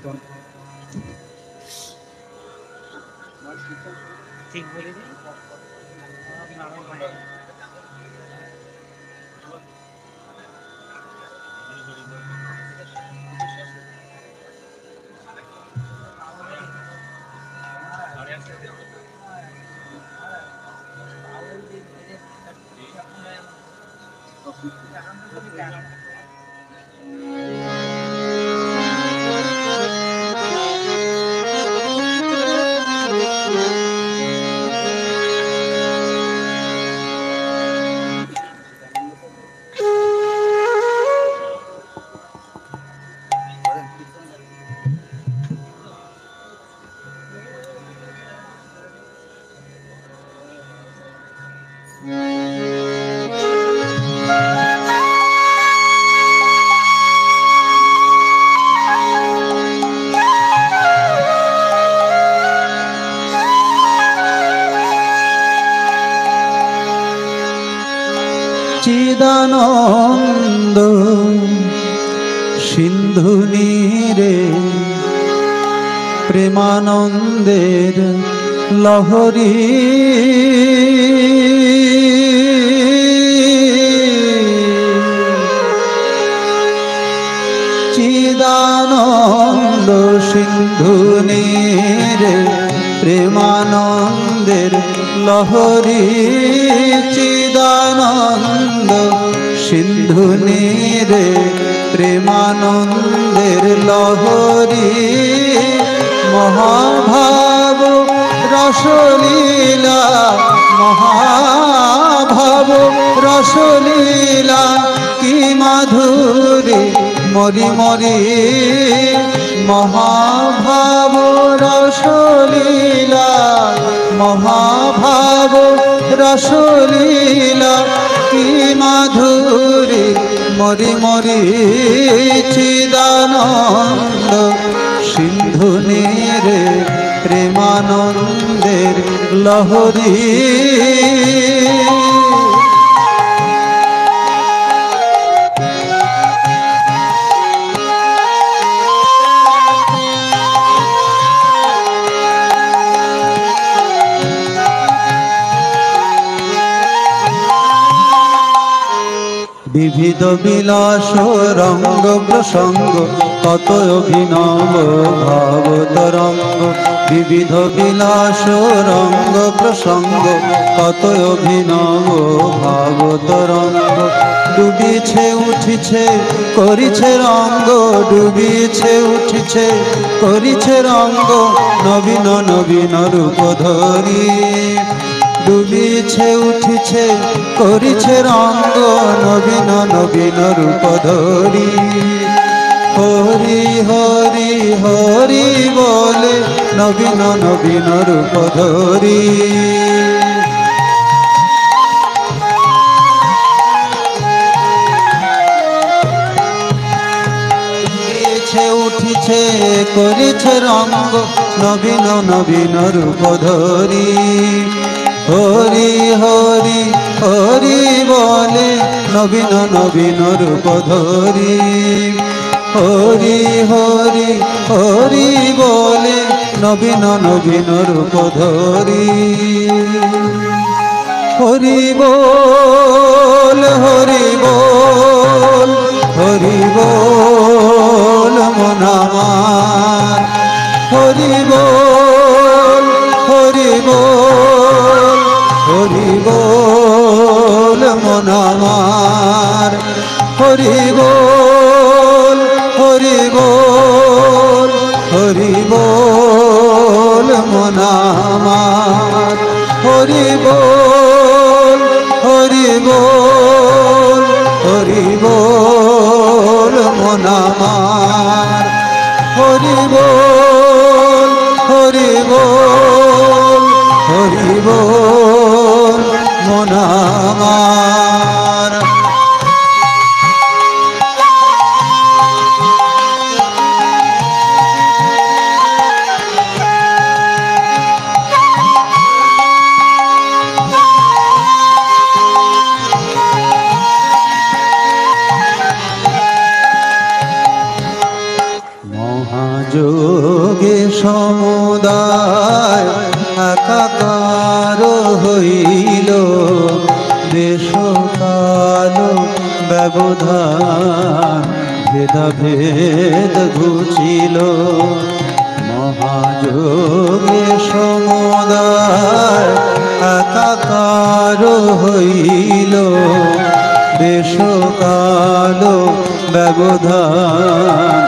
চিদানন্দ সিন্ধু নীরে প্রেমানন্দের লহরী। চিদানন্দ সিন্ধু নীরে প্রেমানন্দের লহরী। চিদানন্দ সিন্ধু নীরে প্রেমানন্দের লহরী। মহাভাব রসলীলা, মহাভাব রসলীলা, কি মাধুরী মরি মরি। মহাভাব রসলীলা, মহাভাব রসলীলা, কি মাধুরী মরি মরি। চিদানন্দ সিন্ধু নীরে প্রেমানন্দের লহরী। বিবিধ বিলাস রঙ্গ প্রসঙ্গ, কত অভিনব ভাব তরঙ্গ। বিবিধ বিলাস রঙ্গ প্রসঙ্গ, কত অভিনব ভাব তরঙ্গ। ডুবিছে উঠিছে করিছে রঙ্গ, ডুবিছে উঠিছে করিছে রঙ্গ, নবীন নবীন রূপ ধরি। ডুবিছে উঠিছে করিছে রঙ্গ, নবীন নবীন রূপ ধরি। হরি হরি হরি বলে, নবীন নবীন রূপ ধরি। উঠিছে করিছে রঙ্গ, নবীন নবীন রূপ ধরি। হরি হরি হরি বলে, নবীন নবীন রূপ ধরি। হরি হরি হরি বলে, নবীন নবীন রূপ ধরি। হরি বল হরি বল হরি বল মন আমার। হরি বল হরি বল হরি বল মন আমার। হরি বল হরি বল হরি বল মন আমার। হরি বল হরি বল হরি বল মন আমার। হরি বল হরি বল হরি বল মন আমার। যোগে সমুদায় একাকার হইল, দেশকাল ব্যবধান ভেদাভেদ ঘুচিল। মহাযোগে সমুদায় একাকার হইল, দেশকাল ব্যবধান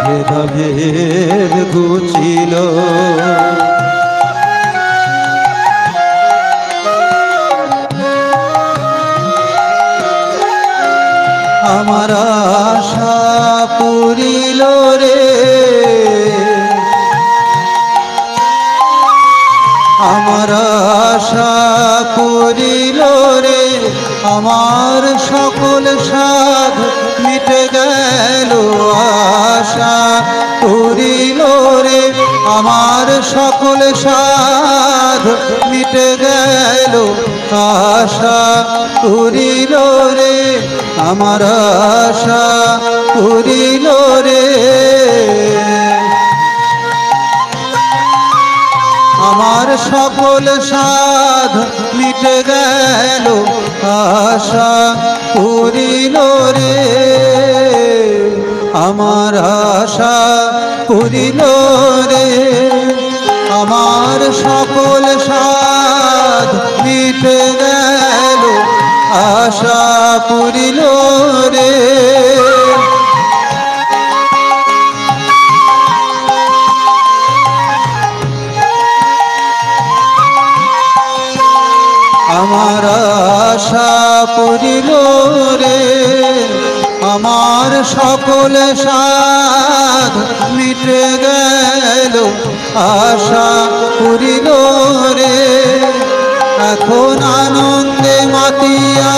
ভেদাভেদ ঘুচিল। আমার আশা পুরিল রে, আমার আশা পুরিল রে, আমার সকল সাধ মিটে গেল। আশা পুরিল রে, আমার সকল সাধ মিটে গেল। আশা পুরিল রে, আমার আশা পুরিল রে। সকল সাধ মিটে গেল, আশা পুরিল রে, আমার আশা পুরিল রে। আমার সকল সাধ মিটে গেল, আশা পুরিল রে। আমার আশা পুরিল রে, আমার সকল সাধ মিটে গেল, আশা পুরিল রে। এখন আনন্দে মাতিয়া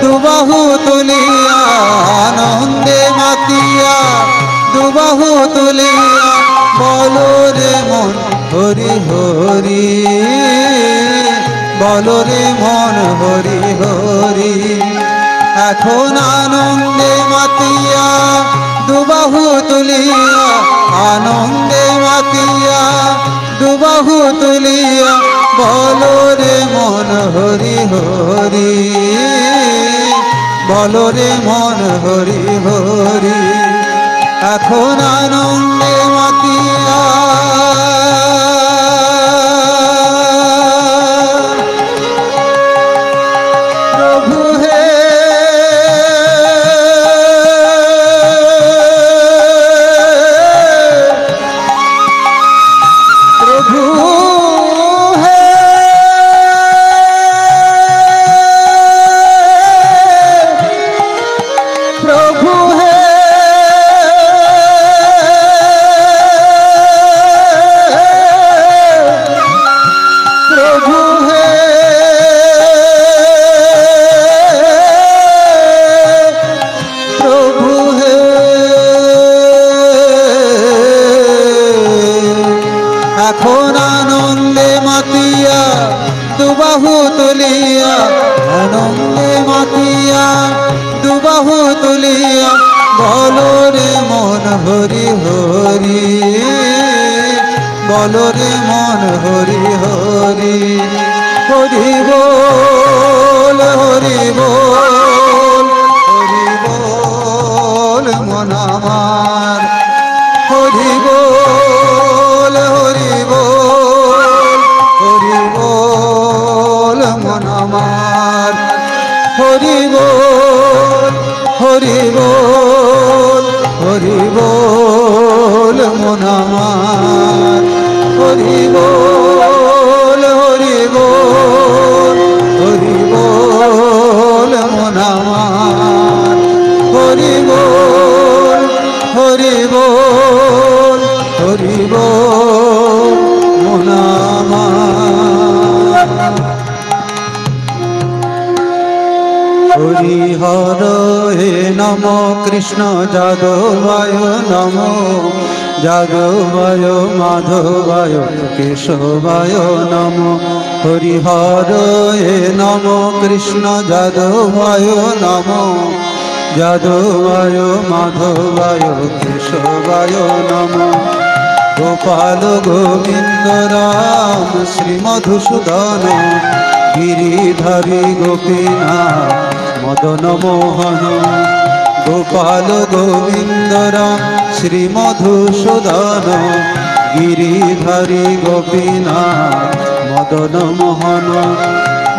দুবাহু তুলিয়া, আনন্দে মাতিয়া দুবাহু তুলিয়া, বলো রে মন হরি হরি, বলো রে মন হরি হরি। এখন আনন্দে মাতিয়া দুবাহু তুলিয়া, আনন্দে মাতিয়া দুবাহু তুলিয়া, বলো রে মন হরি হরি, বলো রে মন হরি হরি। এখন আনন্দে মাতিয়া প্রভু হে, প্রভু হে, প্রভু হে, প্রভু হে, প্রভু হে। এখন আনন্দে মাতিয়া দুবাহু তুলিয়া, আনন্দে মাতিয়া দুবাহু তুলিয়া, বলো রে মন হরি হরি, বলো রে মন হরি হরি। হরি বল, হরি বল, হরি বল মন আমার, হরি বল, হরি বল, হরি বল মন আমার, হরি বল, হরি বল, হরি বল মন আমার, হরি বল, হরি বল, হরি বল মন আমার, হরি বল, হরি বল, হরি বল মন আমার। হরিহর হে নম কৃষ্ণ যাদবায় নম, যাদবায় মাধবায় কেশবায় নম। হরিহর হে নম কৃষ্ণ যাদবায় নম, যাদবায় মাধবায় কেশবায় নম। গোপাল গোবিন্দ রাম শ্রী মধুসূদন, গিরিধারী গোপীনাথ মদন মোহন। গোপাল গোবিন্দ রাম শ্রী মধুসূদন, গিরিধারী গোপীনাথ মদন মোহন।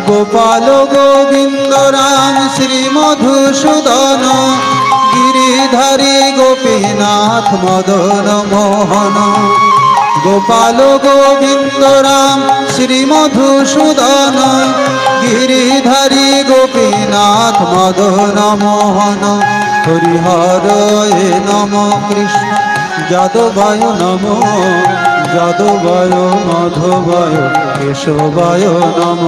গোপাল গোবিন্দ রাম শ্রী মধুসূদন, গিরিধারী গোপীনাথ মদন মোহন। গোপাল গোবিন্দ রাম শ্রী মধুসূদন, গিরিধারী গোপীনাথ মদন মোহন। হরিহর নম কৃষ্ণ যাদবায় নম, যাদবায় মাধবায় কেশবায় নম।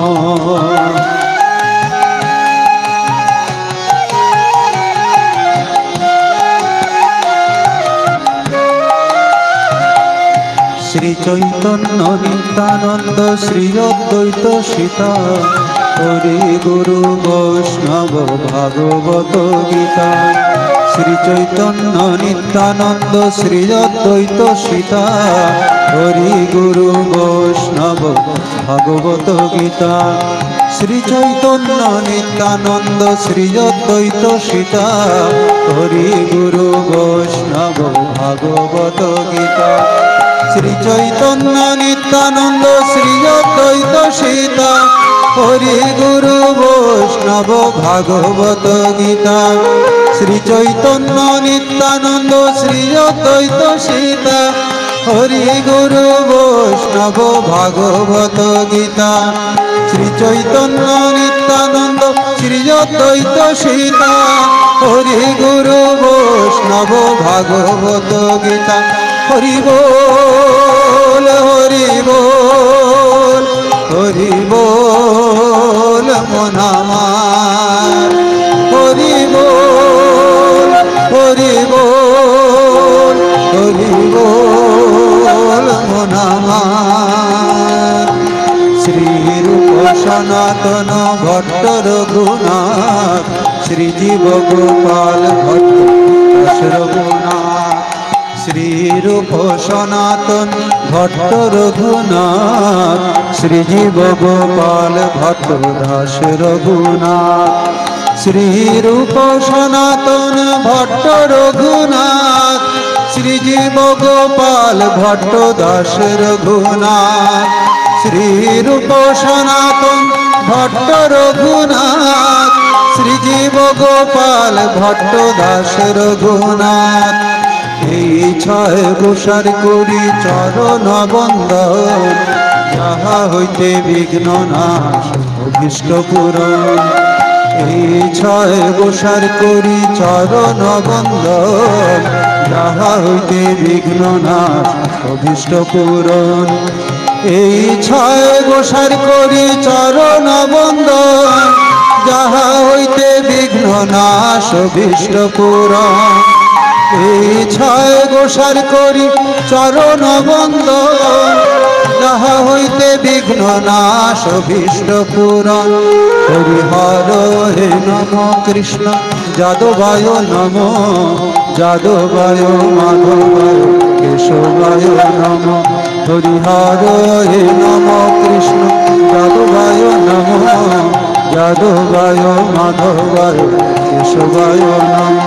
শ্রী চৈতন্য নিত্যানন্দ শ্রী অদ্বৈত সীতা, হরি গুরু বৈষ্ণব ভাগবত গীতা। শ্রী চৈতন্য নিত্যানন্দ শ্রী অদ্বৈত সীতা হরি গুরু বৈষ্ণব ভগবত গীতা। শ্রী চৈতন্য নিত্যানন্দ শ্রী অদ্বৈত সীতা হরি গুরু বৈষ্ণব ভাগবত গীতা। শ্রী চৈতন্য নিত্যানন্দ শ্রী অদ্বৈত সীতা হরি গুরু বৈষ্ণব ভাগবত গীতা। শ্রী চৈতন্য নিত্যানন্দ শ্রী অদ্বৈত সীতা হরি গুরু বৈষ্ণব ভাগবত গীতা। শ্রী চৈতন্য নিত্যানন্দ শ্রী অদ্বৈত সীতা হরি গুরু বৈষ্ণব ভাগবত গীতা। হরি বল হরি বল হরি বল মন আমার, হরি বল হরি বল হরি বল মন আমার। শ্রী রূপ সনাতন ভট্ট রঘুনাথ শ্রী জীব গোপাল ভট্ট দাস রঘুনাথ। শ্রী রূপ সনাতন ভট্ট রঘুনাথ শ্রী জীব গোপাল ভট্ট দাস রঘুনাথ। শ্রী রূপ সনাতন ভট্ট রঘুনাথ শ্রী জীব গোপাল ভট্ট দাস রঘুনাথ। শ্রী রূপ সনাতন ভট্ট রঘুনাথ শ্রী জীব গোপাল ভট্ট দাস রঘুনাথ। এই ছয় গোসার করি চরণ বন্দন যাহা হইতে বিঘ্ন নাশ অভীষ্ট পূরণ। এই ছয় গোসার করি চরণ বন্দন যাহা হইতে বিঘ্ন নাশ অভীষ্ট পূরণ। এই ছয় গোসার করি চরণ বন্দন যাহা হইতে বিঘ্ন নাশ অভীষ্ট পূরণ। এই ছয় গোসার করি চরণ বন্দন যাহা হইতে বিঘ্ন নাশ অভীষ্ট পূরণ। হরিহর হে নম কৃষ্ণ যাদবায় নম, যাদবায় মাধবায় কেশবায় নম। হরিহর হে নম কৃষ্ণ যাদবায় নম, যাদবায় মাধবায় কেশবায় নম।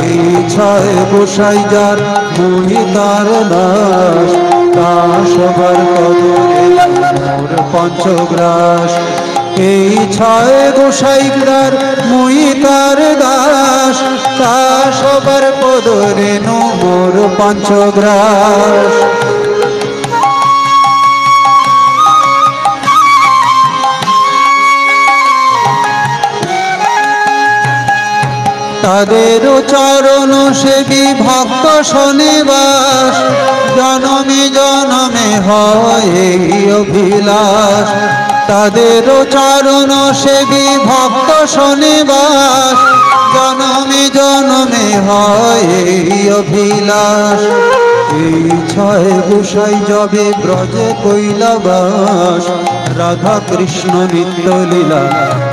এই ছয় গোসাই যার মুনি তার দাস তা সবার কদরে মোর পঞ্চগ্রাস। এই ছয় গোসাই যার মুনি তার দাস তা সবার কদরে মোর পঞ্চগ্রাস। তাদের চরণ সেবী ভক্ত শনিবাস জনমে জনমে হয় এই অভিলাষ। তাদের চরণ সেবী ভক্ত শনিবাস জনমে জনমে হয় এই অভিলাষ। এই ছয় গোসাই যবে ব্রজে কৈলাবাস রাধা কৃষ্ণ নিত্য লীলা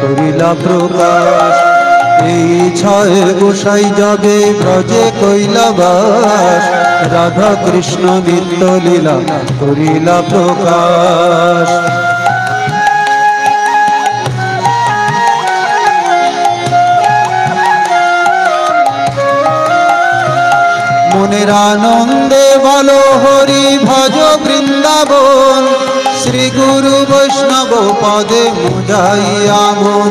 করিলা প্রকাশ। এই ছয় গোসাই যাবে ব্রজে কৈলাবাস রাধা কৃষ্ণ নিত্য লীলা করিলা প্রকাশ। মনের আনন্দে বলো হরি ভজ বৃন্দাবন শ্রী গুরু বৈষ্ণব পদে মুজাইয়া মন।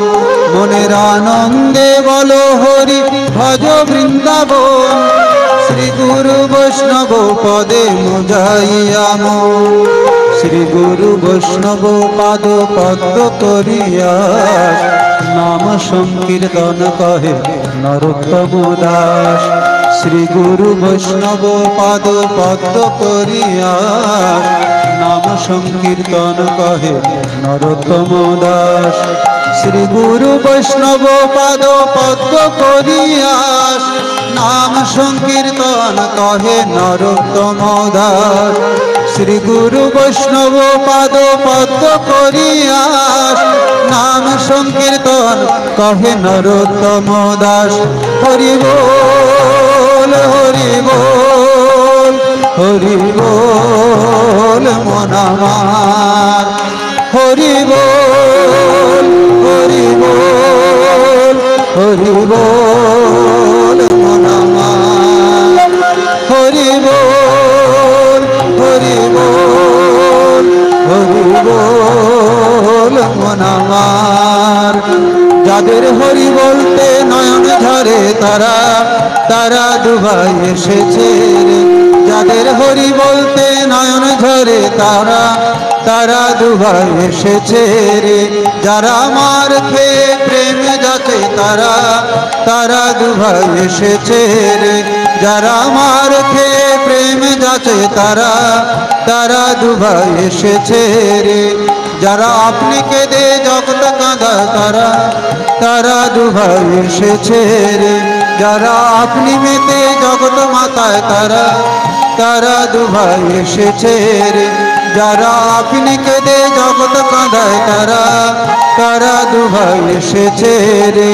মনের আনন্দে বলো হরি ভজ বৃন্দাবন শ্রী গুরু বৈষ্ণব পদে মুজাইয়া মন। শ্রী গুরু বৈষ্ণব পাদ পদ্ম করিয়া নাম সংকীর্তন কহে নরোত্তম দাস। শ্রী গুরু বৈষ্ণব পাদ পদ্ম করিয়া নাম সংকীর্তন কহে নরোত্তম দাস। শ্রী গুরু বৈষ্ণব পাদ পদ্ম করিয়া নাম সংকীর্তন কহে নরোত্তম দাস। শ্রী গুরু বৈষ্ণব পাদ পদ্ম করিয়াস, নাম সংকীর্তন কহে নরোত্তম দাস। হরি বল হরি বল হরি বল মন আমার, হরি বল হরি বল হরি বল মন আমার, হরি বল হরি বল হরি বল মন আমার। যাদের হরি বলতে নয়ন ঝরে তারা, তারা দুবাই এসেছে রে। যাদের হরি বলতে নয়ন ঝরে তারা, তারা দুবাই এসেছে রে। যারা আমার খেয়ে প্রেম যাচে তারা, তারা দুবাই এসেছে রে। যারা আমার খেয়ে প্রেম যাচে তারা, তারা দুবাই এসেছে রে। যারা আপনি কেঁদে জগৎ কাঁদায় তারা, তারা দুবাই এসেছে রে। যারা আপনি মেতে জগৎ মাতায় তারা, তারা দুবাই এসেছে রে। যারা আপনি কেঁদে জগৎ কাঁদায় তারা, তারা দুবাই এসেছে রে।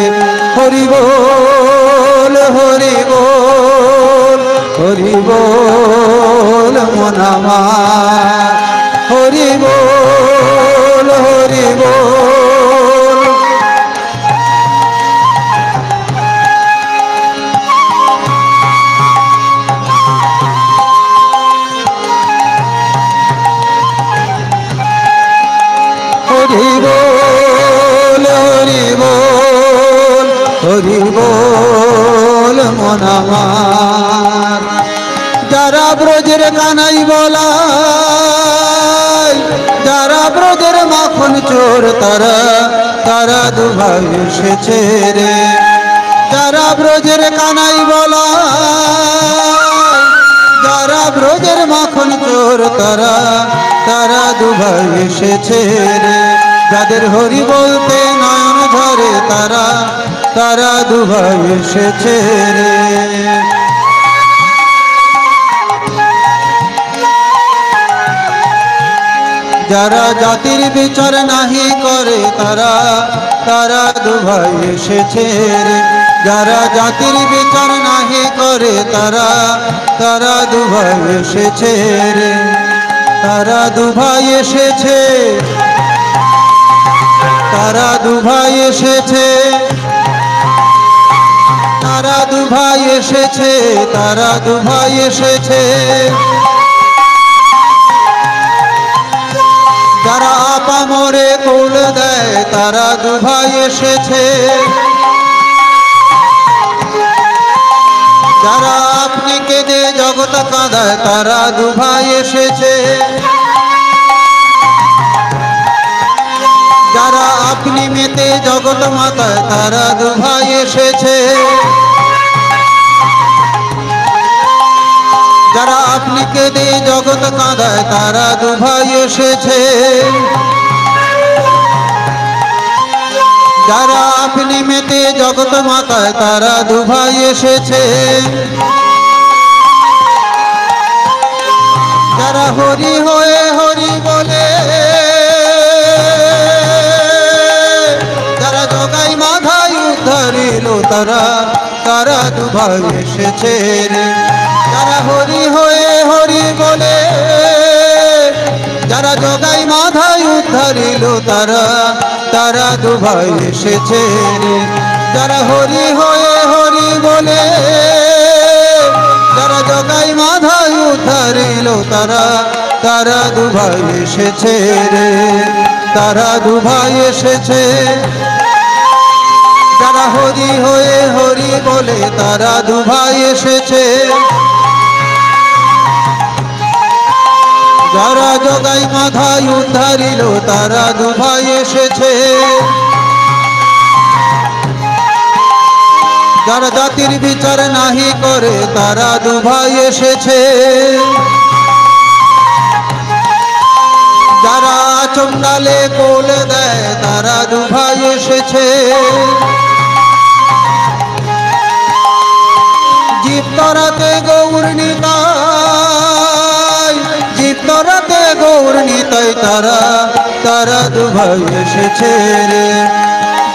হরি বল হরি বল হরি বল মন আমার, হরি বল হরি বল। হরি বল হরি বল হরি বল মন আমার। যারা ব্রজের কানাই বলাই, যারা ব্রজের মাখন চোর তারা, তারা দুবাই এসেছে রে। যারা ব্রজের কানাই বলাই, যারা ব্রজের মাখন চোর তারা, তারা দুবাই এসেছে রে। যাদের হরি বলতে নয়ন ঝরে তারা, তারা দুবাই এসেছে রে। যারা জাতির বিচার নাহি করে তারা, তারা দুবাই এসেছে রে। যারা জাতির বিচার নাহি করে তারা, তারা দুবাই এসেছে রে। তারা দুবাই এসেছে, তারা দুবাই এসেছে, তারা দুবাই এসেছে, তারা দুবাই এসেছে। যারা আপা মরে কুল দেয় তারা দুবাই এসেছে। যারা আপনি কেঁদে জগৎ কাঁদায় তারা দুবাই এসেছে। যারা আপনি মেতে জগৎ মাতায় তারা দুবাই এসেছে। যারা আপনি কেঁদে জগৎ কাঁদায় তারা দুবাই এসেছে। যারা আপনি মেতে জগৎ মাতায় তারা দুবাই এসেছে। যারা হরি হয়ে হরি বলে, যারা জগাই মাথায় উদ্ধারিল তারা, তারা দুবাই এসেছে রে। যারা হরি হয়ে হরি বলে, যারা জগাই মাথায় উদ্ধারিল তারা, তারা দুবাই এসেছে রে। যারা হরি হয়ে হরি বলে, যারা জগাই মাথায় উদ্ধারিল তারা, তারা দুবাই এসেছে রে। তারা দুবাই এসেছে। যারা হরি হয়ে হরি বলে তারা দুবাই এসেছে। যারা জগাই মাথায় উদ্ধারিল তারা দুবাই এসেছে। যারা জাতির বিচার নাহি করে তারা দুবাই এসেছে। যারা চন্ডালে কোল দেয় তারা দুবাই এসেছে। জীবতরাতে গৌর নিতাই, জীবতরাতে গৌর নিতাই, তারা তারা দুভাই এসেছে রে।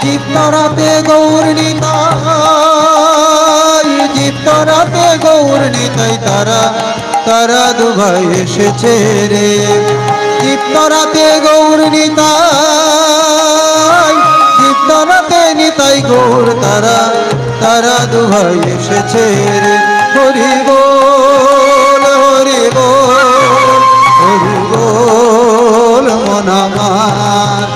জীবতরাতে গৌর নিতাই, জীবতরাতে গৌর নিতাই, তারা তারা দুভাই এসেছে রে। জীবতরাতে গৌর নিতাই, জীবতরাতে নিতাই গৌর, তারা তারা দুভাই এসেছে রে। হরি বল হরি বল হরি বল মন আমার,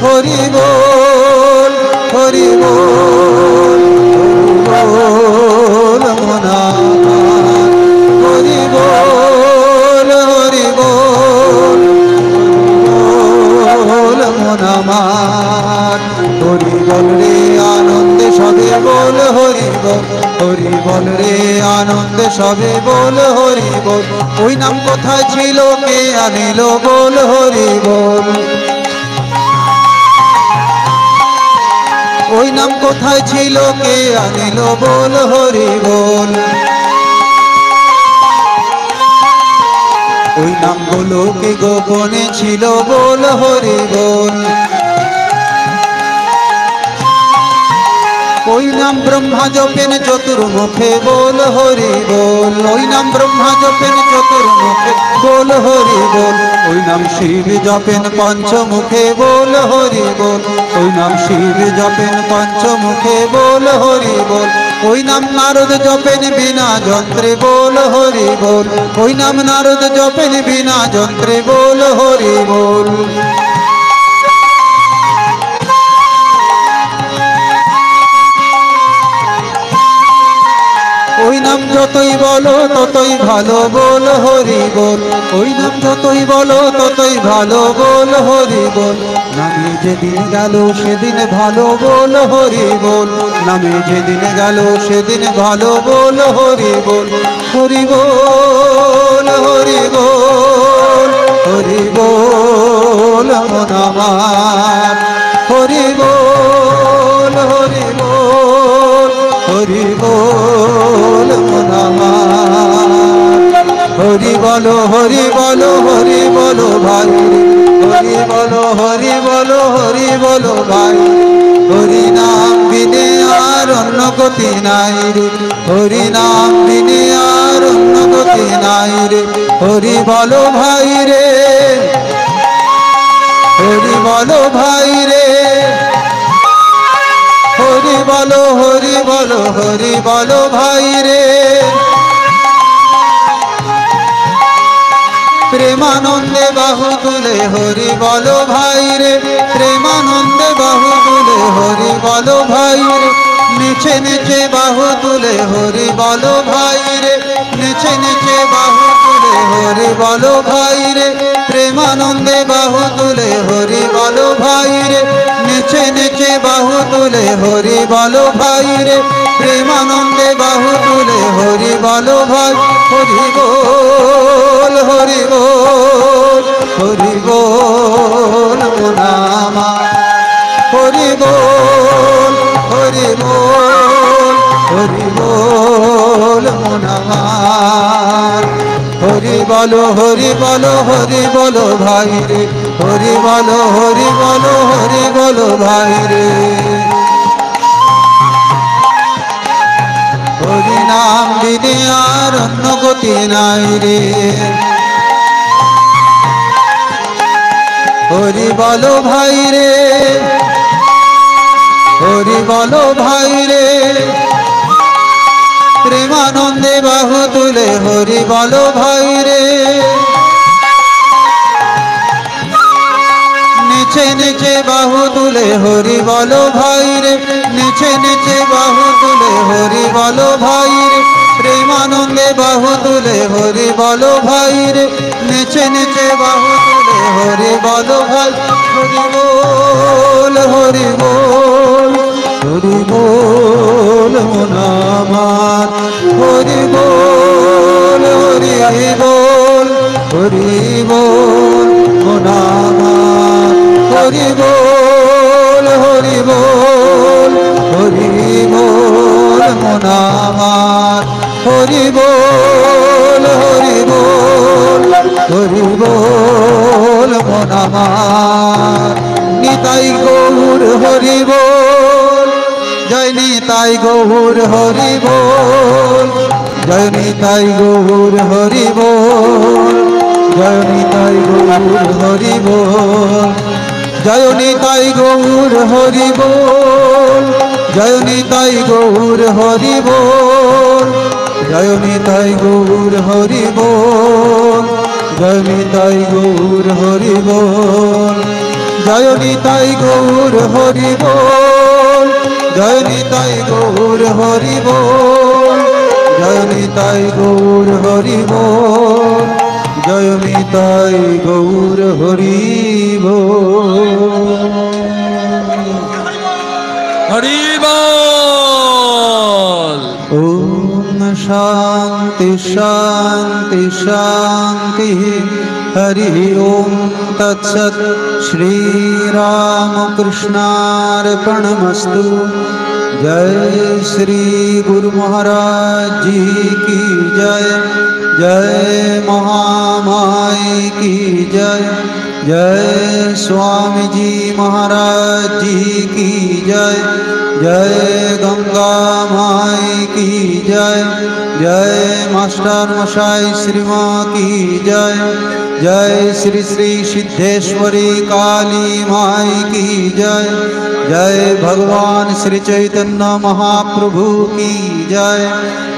হরি বল হরি বল হরি বল মন আমার, হরি বল হরি বল বল মন আমার। হরি বল রে আনন্দে সবে বল হরি বল, হরি বল রে আনন্দে সবে বল হরি বল। ওই নাম কোথায় ছিল কে আনিল বল হরি বল, ওই নাম কোথায় ছিল কে আনিল বল হরি বল। ওই নাম গুলো কে গোপনে ছিল বল হরি বল। ওই নাম ব্রহ্মা জপেন চতুর্মুখে বল হরি বল, ওই নাম ব্রহ্মা জপেন চতুর্মুখে বল হরি বল। ওই নাম শিব জপেন পঞ্চমুখে বল হরি বল, ওই নাম শিব জপেন পঞ্চমুখে বল হরি বল। ওই নাম নারদ জপেন বিনা যন্ত্রে বল হরি বল, ওই নাম নারদ জপেন বিনা যন্ত্রে বল হরি বল। ওই নাম যতই বলো ততই ভালো বল হরি বল, ওই নাম যতই বলো ততই ভালো বল হরি বল। নামে যেদিন গেল সেদিন ভালো বল হরি বল, নামে যেদিন গেল সেদিন ভালো বল হরি বল। হরি বল হরি বল হরি বল মন আমার, হরি বল হরি বল হরি বল মন আমার। হরি বলো হরি বলো হরি বলো ভাই, হরি বলো হরি বলো হরি বলো ভাই। হরি নাম বিনে আর অন্য গতি নাই রে, হরি নাম বিনে আর অন্য গতি নাই রে। হরি বলো ভাই রে, হরি বলো ভাই রে, হরি বলো হরি বলো হরি বলো ভাই রে। প্রেমানন্দে বাহু তুলে হরি বলো ভাই রে, প্রেমানন্দে বাহু তুলে হরি বলো ভাই রে। নেচে নেচে বাহু তুলে হরি বলো ভাই রে, নেচে নেচে বাহু তুলে হরি বলো ভাই রে। প্রেমানন্দে বাহু তুলে হরি বলো ভাই রে, নেচে নেচে বাহু তুলে হরি বলো ভাই রে। প্রেমানন্দে বাহু তুলে হরি বলো ভাই। হরি বল হরি বল হরি বল মন আমার, হরি বল হরি বল হরি বল মন আমার। হরি বলো হরি বলো হরি বলো ভাই রে, হরি বলো হরি বলো হরি বলো ভাই রে। হরি নাম বিনে আর অন্য গতি নাই রে। হরি বলো ভাই রে, হরি বলো ভাই রে। প্রেমানন্দে বাহু তুলে হরি বলো ভাই রে। নেচে নেচে বাহু তুলে হরি বলো ভাই রে, নেচে নেচে বাহু তুলে হরি বলো ভাই রে। প্রেমানন্দে বাহু তুলে হরি বলো ভাই রে, নেচে নেচে বাহু তুলে হরি বলো ভাই। হরি বল হরি বল হরি বল মন আমার, হরি বল হরি বল হরি বল মন আমার। হরি বল হরি বল হরি বল মন আমার, হরি বল হরি বল হরি বল মন আমার নিতাই গৌর হরি বল জয় নিতাই গৌর হরি বল জয় নিতাই গৌর হরি বল জয় নিতাই গৌর হরি বল জয় নিতাই গৌর হরি বল জয় নিতাই গৌর হরি বল জয় নিতাই গৌর হরি বল জয় নিতাই গৌর হরি বল জয় নিতাই গৌর হরি বল জয় নিতাই গৌর হরি বল জয় নিতাই গৌর হরি বল জয় নিতাই গৌর হরি বল হরি বল। ওম শান্তি শান্তি শান্তি হরি ওম তৎসৎ শ্রী রামকৃষ্ণার্পণমস্তু जय श्री गुरु महाराज जी की जय जय महामाई की जय जय स्वामी जी महाराज जी की जय जय गंगा माई की जय जय मास्टर मशाई श्री माँ की जय जय श्री श्री सिद्धेश्वरी काली माई की जय जय भगवान श्री चैतन्य महाप्रभु की जय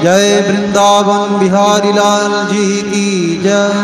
जय वृंदावन बिहारी लाल जी की जय।